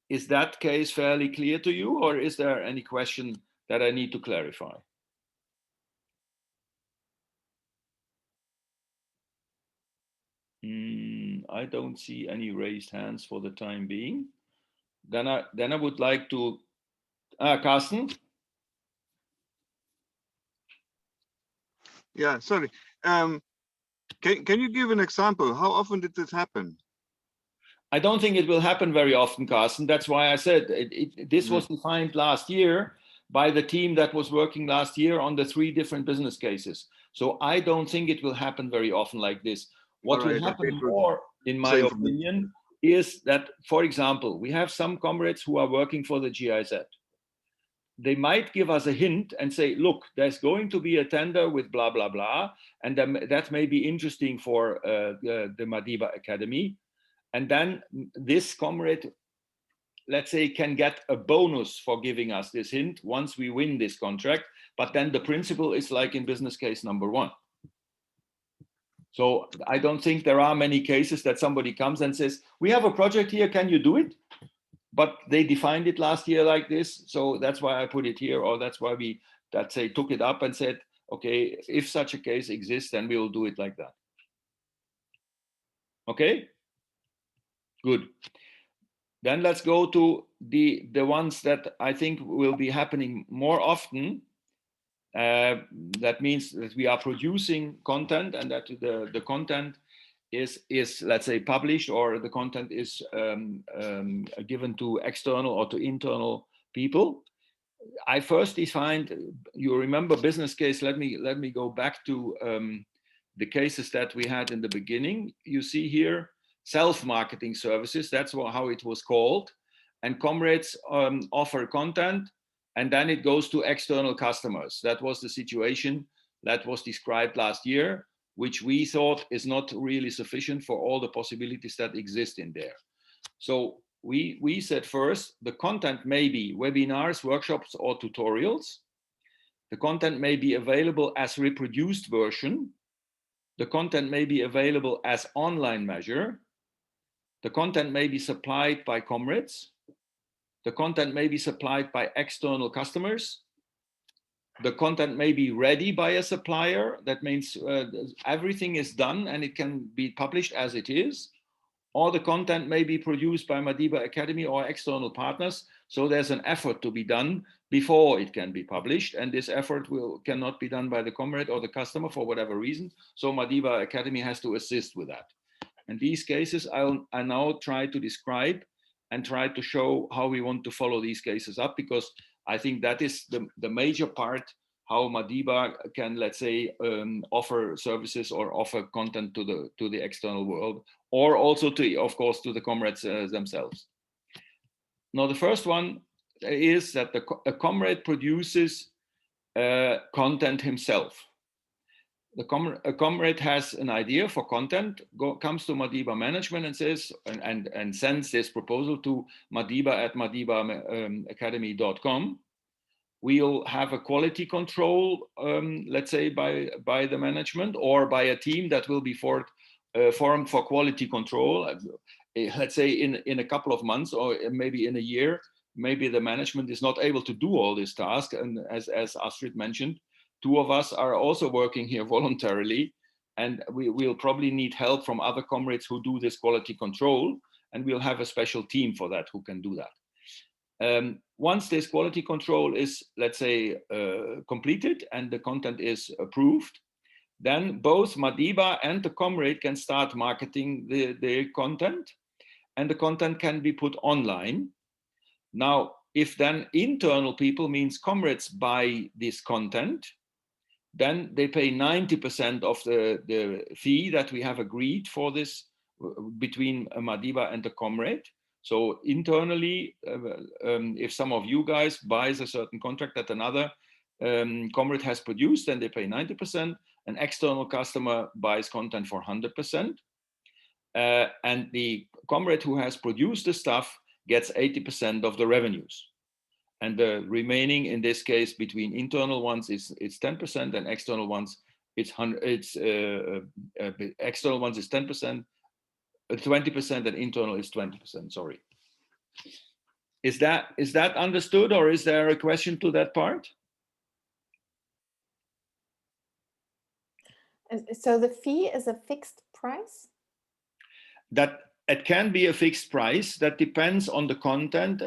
Is that case fairly clear to you, or is there any question that I need to clarify? I don't see any raised hands for the time being. Then I would like to, Carsten. Yeah, sorry. Can you give an example? How often did this happen? I don't think it will happen very often, Carsten. That's why I said this was defined last year by the team that was working last year on the 3 different business cases. So I don't think it will happen very often like this. What will happen more, in my opinion, is that, for example, we have some comrades who are working for the GIZ. They might give us a hint and say, look, there's going to be a tender with blah, blah, blah. And that may be interesting for the Madiba Academy. And then this comrade, let's say, can get a bonus for giving us this hint once we win this contract. But then the principle is like in business case number 1. So I don't think there are many cases that somebody comes and says, we have a project here, can you do it? But they defined it last year like this. So that's why I put it here, or that's why we, let's say, took it up and said, okay, if such a case exists, then we will do it like that. Okay, good. Then let's go to the ones that I think will be happening more often. That means that we are producing content, and that the content is let's say published, or the content is given to external or to internal people. I first defined, you remember business case, let me go back to the cases that we had in the beginning. You see here, self-marketing services, that's how it was called. And comrades offer content, and then it goes to external customers. That was the situation that was described last year, which we thought is not really sufficient for all the possibilities that exist in there. So we said first, the content may be webinars, workshops, or tutorials. The content may be available as reproduced version. The content may be available as online measure. The content may be supplied by comrades. The content may be supplied by external customers. The content may be ready by a supplier. That means everything is done and it can be published as it is. Or the content may be produced by Madiba Academy or external partners. So there's an effort to be done before it can be published. And this effort cannot be done by the comrade or the customer for whatever reason. So Madiba Academy has to assist with that. And these cases I now try to describe and try to show how we want to follow these cases up, because I think that is the major part how Madiba can, let's say, offer services or offer content to the external world, or also to, of course, to the comrades themselves. Now, the first one is that a comrade produces content himself. A comrade has an idea for content, comes to Madiba management and says, and sends this proposal to madiba@madibaacademy.com. We'll have a quality control, let's say, by the management or by a team that will be formed for quality control. Let's say in a couple of months or maybe in a year, maybe the management is not able to do all this task. And as Astrid mentioned, two of us are also working here voluntarily, and we'll probably need help from other comrades who do this quality control, and we'll have a special team for that who can do that. Once this quality control is, let's say, completed and the content is approved, then both Madiba and the comrade can start marketing the content, and the content can be put online. Now, if then internal people, means comrades, buy this content, then they pay 90% of the fee that we have agreed for this between Madiba and the comrade. So internally, if some of you guys buys a certain contract that another comrade has produced, then they pay 90%. An external customer buys content for 100%. And the comrade who has produced the stuff gets 80% of the revenues. And the remaining, in this case, between internal ones, it's 10%, and external ones, external ones is 10%. 20% and internal is 20%, sorry. Is that understood, or is there a question to that part? So the fee is a fixed price? That it can be a fixed price. That depends on the content,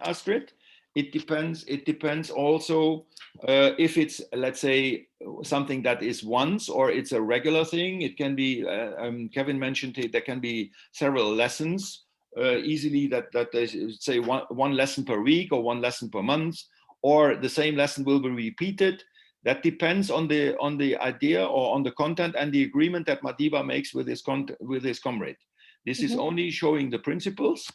Astrid. It depends also if it's, let's say, something that is once or it's a regular thing. It can be, Kevin mentioned it, there can be several lessons easily that they say one lesson per week or one lesson per month, or the same lesson will be repeated. That depends on the idea or on the content and the agreement that Madiba makes with his comrade. This is only showing the principles.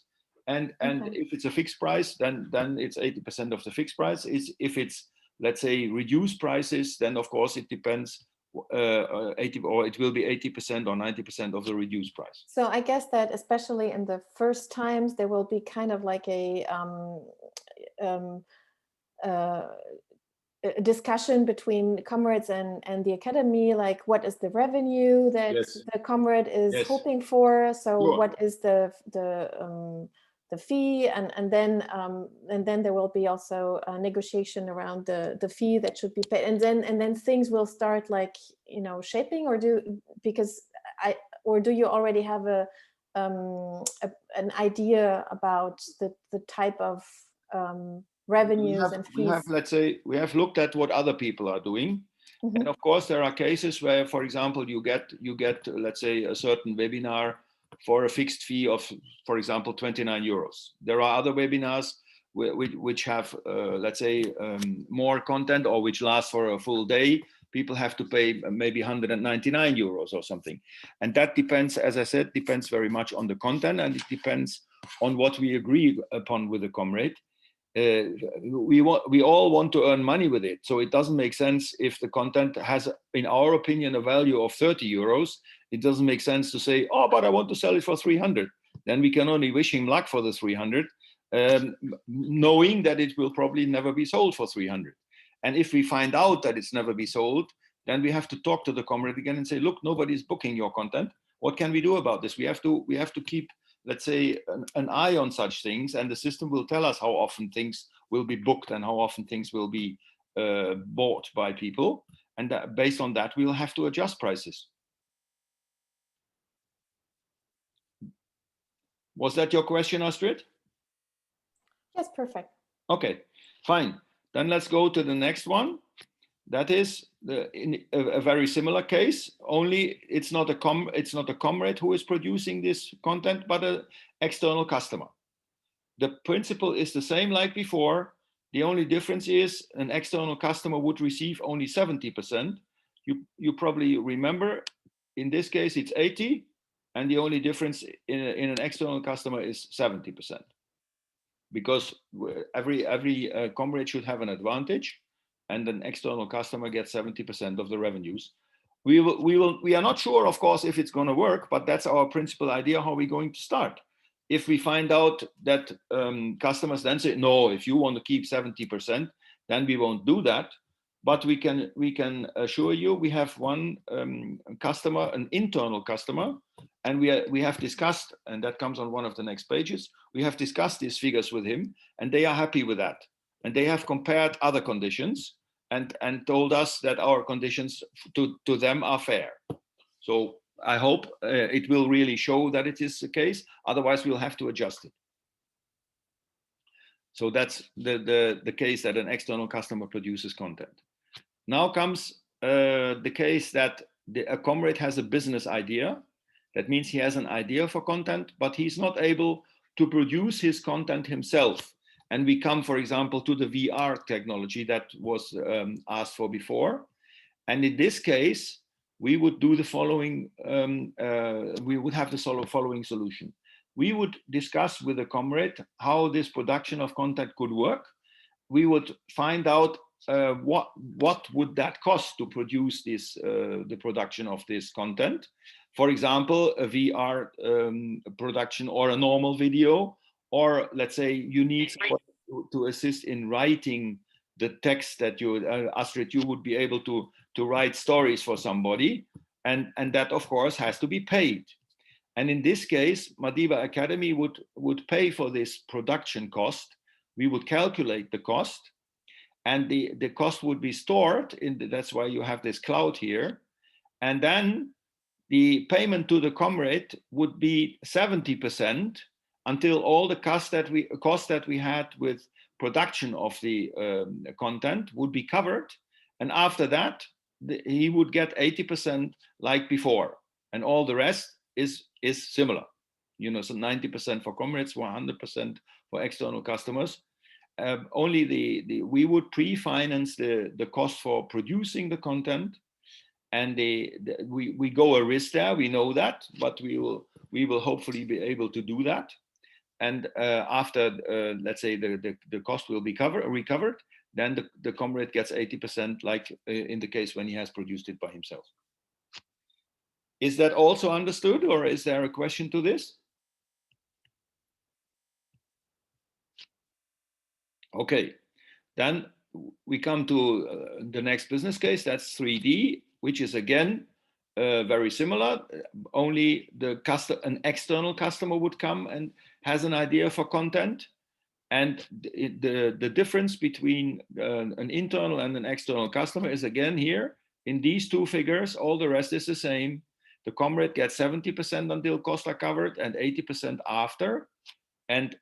And if it's a fixed price, then it's 80% of the fixed price. If it's, let's say, reduced prices, then of course it depends, 80, or it will be 80% or 90% of the reduced price. So I guess that especially in the first times, there will be kind of like a discussion between comrades and the academy, like what is the revenue that the comrade is hoping for? So what is the fee, and then there will be also a negotiation around the fee that should be paid, and then things will start, like, you know, shaping, or do you already have an idea about the type of revenues and fees? We have looked at what other people are doing. And of course there are cases where, for example, you get let's say a certain webinar for a fixed fee of, for example, 29 euros. There are other webinars which have, let's say, more content or which last for a full day, people have to pay maybe 199 euros or something. And that depends, as I said, depends very much on the content, and it depends on what we agree upon with the comrade. We all want to earn money with it. So it doesn't make sense if the content has, in our opinion, a value of 30 euros. It doesn't make sense to say, oh, but I want to sell it for 300. Then we can only wish him luck for the 300. Knowing that it will probably never be sold for 300. And if we find out that it's never be sold, then we have to talk to the comrade again and say, look, nobody's booking your content. What can we do about this? We have to keep, let's say, an eye on such things, and the system will tell us how often things will be booked and how often things will be bought by people. And based on that, we'll have to adjust prices. Was that your question, Astrid? Yes, perfect. Okay, fine. Then let's go to the next one. That is a very similar case. Only it's not a comrade who is producing this content, but an external customer. The principle is the same like before. The only difference is an external customer would receive only 70%. You probably remember. In this case, it's 80, and the only difference in an external customer is 70%. Because every comrade should have an advantage, and an external customer gets 70% of the revenues. We are not sure, of course, if it's going to work, but that's our principal idea how we're going to start. If we find out that customers then say, no, if you want to keep 70%, then we won't do that. But we can assure you we have one customer, an internal customer, and we have discussed, and that comes on one of the next pages, we have discussed these figures with him, and they are happy with that. And they have compared other conditions and told us that our conditions to them are fair. So I hope it will really show that it is the case. Otherwise, we'll have to adjust it. So that's the case that an external customer produces content. Now comes the case that a comrade has a business idea. That means he has an idea for content, but he's not able to produce his content himself. And we come, for example, to the VR technology that was asked for before. And in this case, we would do the following, we would have the following solution. We would discuss with the comrade how this production of content could work. We would find out what would that cost to produce this, the production of this content. For example, a VR production or a normal video, or let's say you need to assist in writing the text that you, Astrid, you would be able to write stories for somebody, and that of course has to be paid. And in this case, Madiba Academy would pay for this production cost. We would calculate the cost, and the cost would be stored in that's why you have this cloud here. And then the payment to the comrade would be 70% until all the costs that we had with production of the content would be covered. And after that, he would get 80% like before, and all the rest is similar. You know, so 90% for comrades, 100% for external customers. Only we would pre-finance the cost for producing the content, and we go a risk there. We know that, but we will hopefully be able to do that. And after let's say the cost will be recovered, then the comrade gets 80%, like in the case when he has produced it by himself. Is that also understood, or is there a question to this? Okay, then we come to the next business case. That's 3D, which is again very similar. Only an external customer would come and has an idea for content, and the difference between an internal and an external customer is again here in these two figures. All the rest is the same. The comrade gets 70% until costs are covered and 80% after, and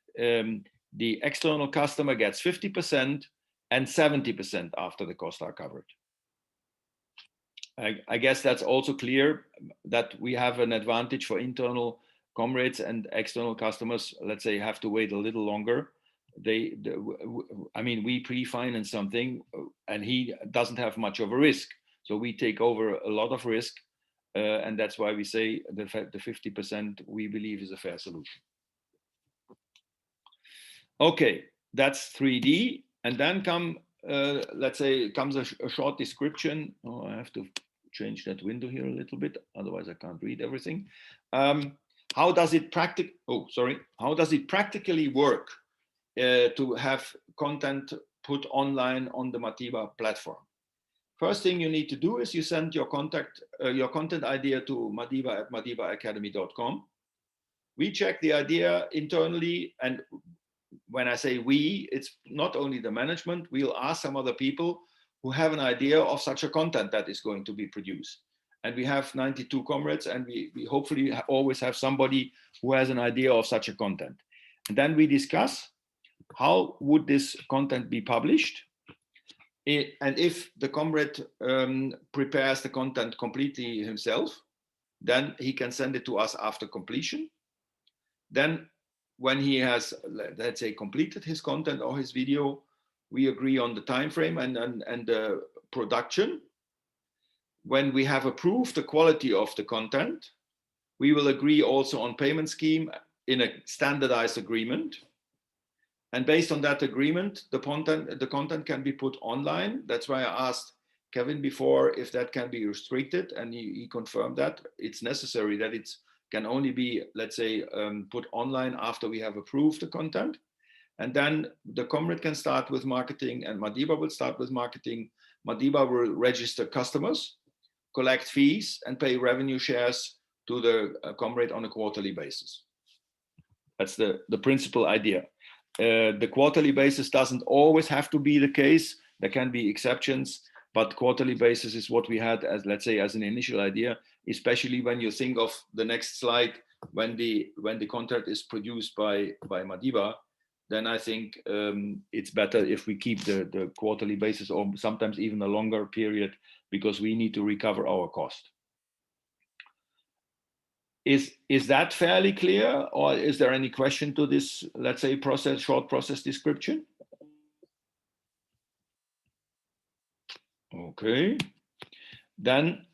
the external customer gets 50% and 70% after the costs are covered. I guess that's also clear that we have an advantage for internal comrades, and external customers, let's say, have to wait a little longer I mean, we pre-finance something and he doesn't have much of a risk. So we take over a lot of risk. And that's why we say the 50% we believe is a fair solution. Okay, that's 3D. And then let's say comes a short description. Oh, I have to change that window here a little bit, otherwise I can't read everything. How does it practically work to have content put online on the Madiba platform? First thing you need to do is you send your content idea to madiba@madibaacademy.com. We check the idea internally, and when I say we, it's not only the management. We'll ask some other people who have an idea of such a content that is going to be produced. And we have 92 comrades, and we hopefully always have somebody who has an idea of such a content. And then we discuss how would this content be published. And if the comrade prepares the content completely himself, then he can send it to us after completion. Then when he has, let's say, completed his content or his video, we agree on the time frame and the production. When we have approved the quality of the content, we will agree also on payment scheme in a standardized agreement. And based on that agreement, the content can be put online. That's why I asked Kevin before if that can be restricted, and he confirmed that it's necessary that it can only be, let's say, put online after we have approved the content. And then the comrade can start with marketing, and Madiba will start with marketing. Madiba will register customers, collect fees, and pay revenue shares to the comrade on a quarterly basis. That's the principal idea. The quarterly basis doesn't always have to be the case. There can be exceptions, but quarterly basis is what we had as, let's say, as an initial idea, especially when you think of the next slide, when the content is produced by Madiba, then I think it's better if we keep the quarterly basis, or sometimes even a longer period, because we need to recover our cost. Is that fairly clear, or is there any question to this, let's say, short process description? Okay. Then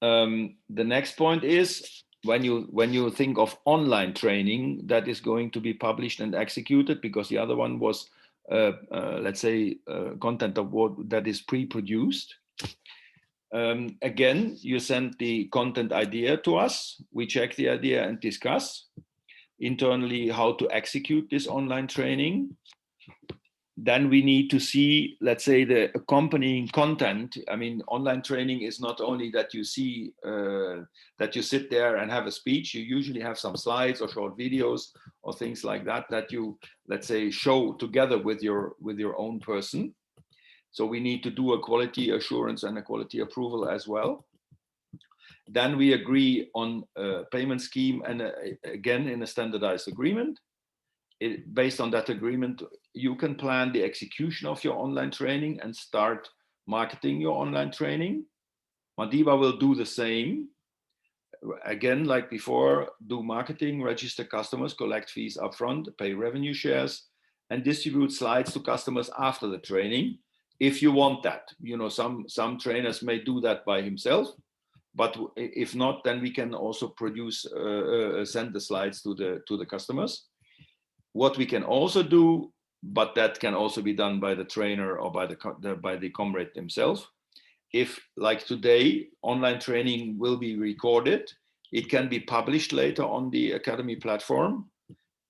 the next point is when you think of online training that is going to be published and executed, because the other one was let's say content of what that is pre-produced. Again, you send the content idea to us. We check the idea and discuss internally how to execute this online training. Then we need to see, let's say, the accompanying content. I mean, online training is not only that you see, that you sit there and have a speech. You usually have some slides or short videos or things like that, that you, let's say, show together with your own person. So we need to do a quality assurance and a quality approval as well. Then we agree on a payment scheme, and again, in a standardized agreement. Based on that agreement, you can plan the execution of your online training and start marketing your online training. Madiba will do the same. Again, like before, do marketing, register customers, collect fees upfront, pay revenue shares, and distribute slides to customers after the training. If you want that, you know, some trainers may do that by himself, but if not, then we can also produce, send the slides to the customers. What we can also do, but that can also be done by the trainer or by the comrade himself. If, like today, online training will be recorded, it can be published later on the Academy platform,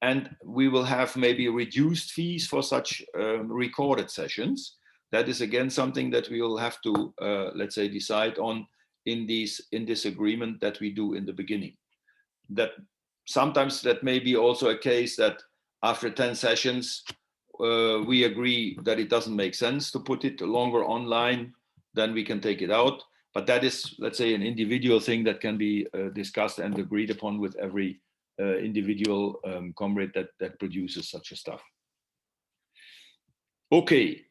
and we will have maybe reduced fees for such recorded sessions. That is again something that we will have to, let's say, decide on in this agreement that we do in the beginning. That sometimes that may be also a case that after 10 sessions, we agree that it doesn't make sense to put it longer online, then we can take it out. But that is, let's say, an individual thing that can be discussed and agreed upon with every individual comrade that produces such a stuff. Okay,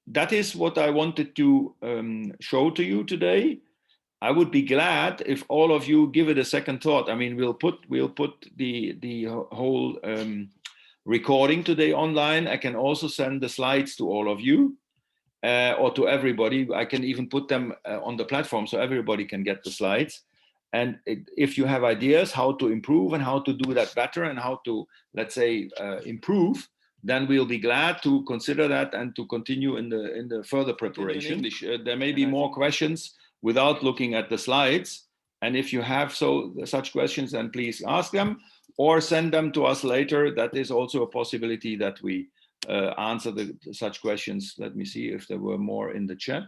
that is what I wanted to show to you today. I would be glad if all of you give it a second thought. I mean, we'll put the whole recording today online. I can also send the slides to all of you or to everybody. I can even put them on the platform so everybody can get the slides. And if you have ideas how to improve and how to do that better and how to, let's say, improve, then we'll be glad to consider that and to continue in the further preparation. There may be more questions without looking at the slides. And if you have such questions, then please ask them or send them to us later. That is also a possibility that we answer such questions. Let me see if there were more in the chat.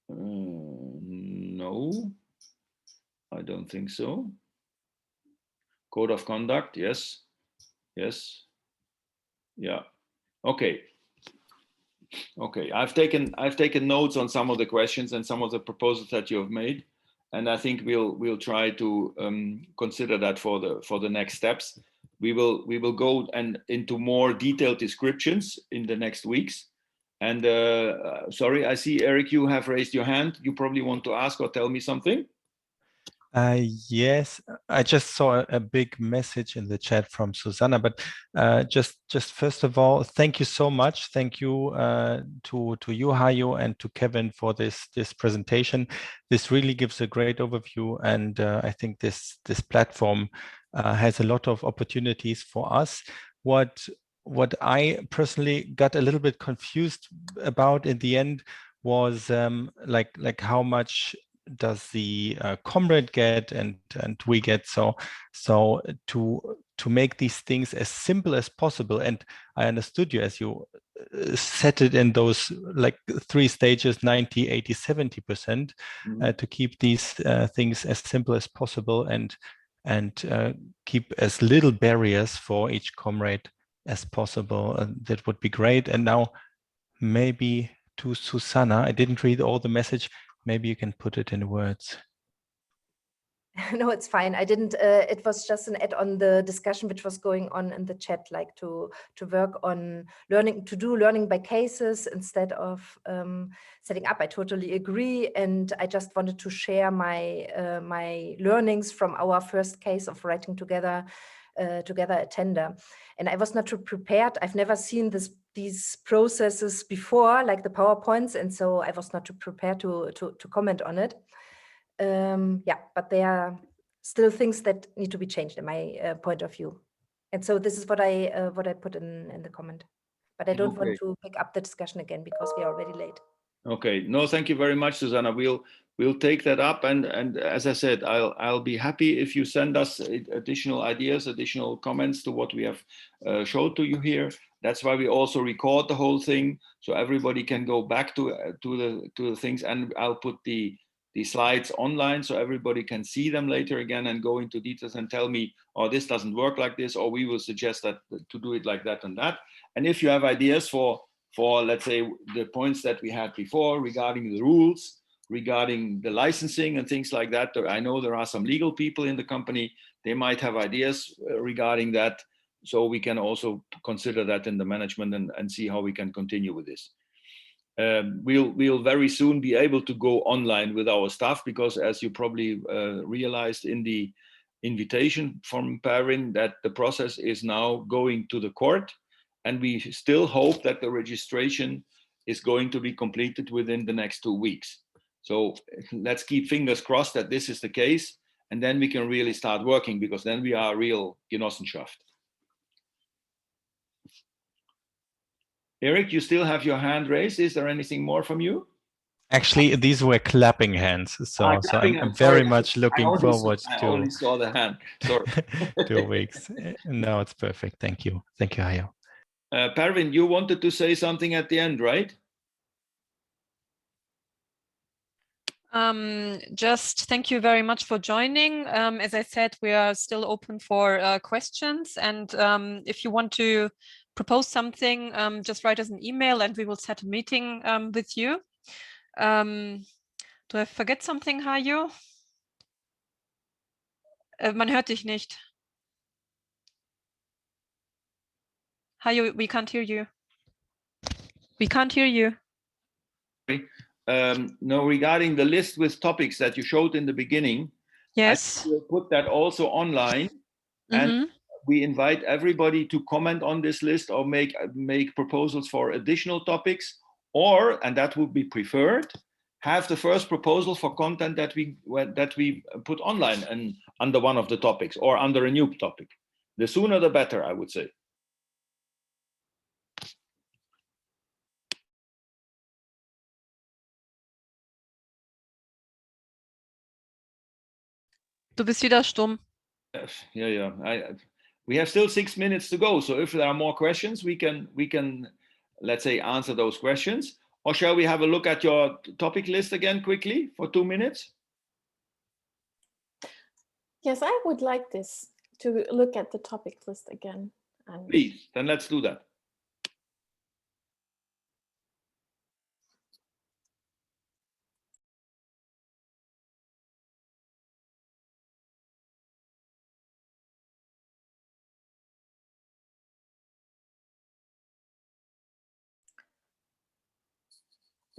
No, I don't think so. Code of conduct, yes. Yes. Yeah. Okay. Okay. I've taken notes on some of the questions and some of the proposals that you have made, and I think we'll try to consider that for the next steps. We will go into more detailed descriptions in the next weeks. And sorry, I see Eric, you have raised your hand. You probably want to ask or tell me something. Yes, I just saw a big message in the chat from Susanna, but just first of all, thank you so much. Thank you to you, Hayo, and to Kevin for this presentation. This really gives a great overview, and I think this platform has a lot of opportunities for us. What I personally got a little bit confused about in the end was like how much does the comrade get and we get, so to make these things as simple as possible. And I understood you as you set it in those like 3 stages, 90, 80, 70%, to keep these things as simple as possible and keep as little barriers for each comrade as possible. That would be great. And now maybe to Susanna, I didn't read all the message. Maybe you can put it in words. No, it's fine. I didn't. It was just an add on the discussion which was going on in the chat, like to work on learning, to do learning by cases instead of setting up. I totally agree, and I just wanted to share my my learnings from our first case of writing together a tender. And I was not too prepared. I've never seen these processes before, like the PowerPoints, and so I was not too prepared to comment on it. Yeah, but there are still things that need to be changed in my point of view. And so this is what I put in the comment. But I don't want to pick up the discussion again because we are already late. Okay. No, thank you very much, Susanna. We'll take that up, and as I said, I'll be happy if you send us additional ideas, additional comments to what we have showed to you here. That's why we also record the whole thing, so everybody can go back to the things, and I'll put the slides online so everybody can see them later again and go into details and tell me, oh, this doesn't work like this, or we will suggest that to do it like that and that. And if you have ideas for let's say the points that we had before regarding the rules, regarding the licensing and things like that, I know there are some legal people in the company, they might have ideas regarding that, so we can also consider that in the management and see how we can continue with this. We'll very soon be able to go online with our staff, because as you probably realized in the invitation from Perrin, that the process is now going to the court, and we still hope that the registration is going to be completed within the next 2 weeks. So let's keep fingers crossed that this is the case, and then we can really start working, because then we are a real Genossenschaft. Eric, you still have your hand raised. Is there anything more from you? Actually, these were clapping hands, so I'm very much looking forward to. I only saw the hand. Sorry. 2 weeks. No, it's perfect. Thank you. Thank you, Hayo. Pervin, you wanted to say something at the end, right? Just thank you very much for joining. As I said, we are still open for questions, and if you want to propose something, just write us an email and we will set a meeting with you. Do I forget something, Hayo? Man hört dich nicht. Hayo, we can't hear you. We can't hear you. No, regarding the list with topics that you showed in the beginning, yes, I will put that also online. And we invite everybody to comment on this list or make proposals for additional topics, or, and that would be preferred, have the first proposal for content that we put online and under one of the topics or under a new topic. The sooner the better, I would say. Du bist wieder stumm. Yeah. We have still 6 minutes to go. So if there are more questions, we can, let's say, answer those questions. Or shall we have a look at your topic list again quickly for 2 minutes? Yes, I would like this, to look at the topic list again. And Please, then let's do that.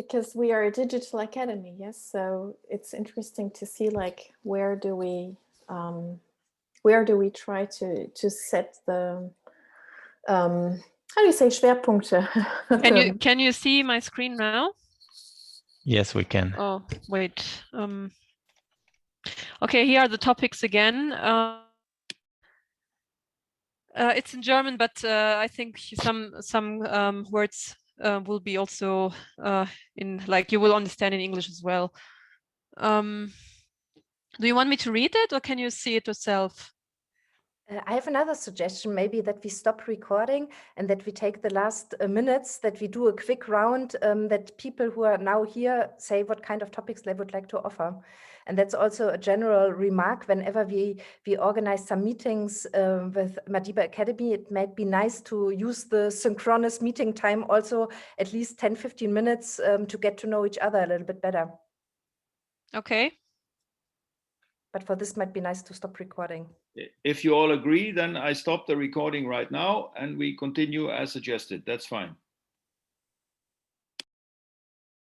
because we are a digital academy, yes. So it's interesting to see, like, where do we try to set the how do you say Schwerpunkte? Can you see my screen now? Yes, we can. Oh, wait. Okay, here are the topics again. It's in German, but I think some words will be also in, like, you will understand in English as well. Do you want me to read it, or can you see it yourself? I have another suggestion, maybe that we stop recording and that we take the last minutes, that we do a quick round, that people who are now here say what kind of topics they would like to offer. And that's also a general remark. Whenever we organize some meetings with Madiba Academy, it might be nice to use the synchronous meeting time also at least 10-15 minutes to get to know each other a little bit better. Okay. But for this, might be nice to stop recording. If you all agree, then I stop the recording right now and we continue as suggested. That's fine.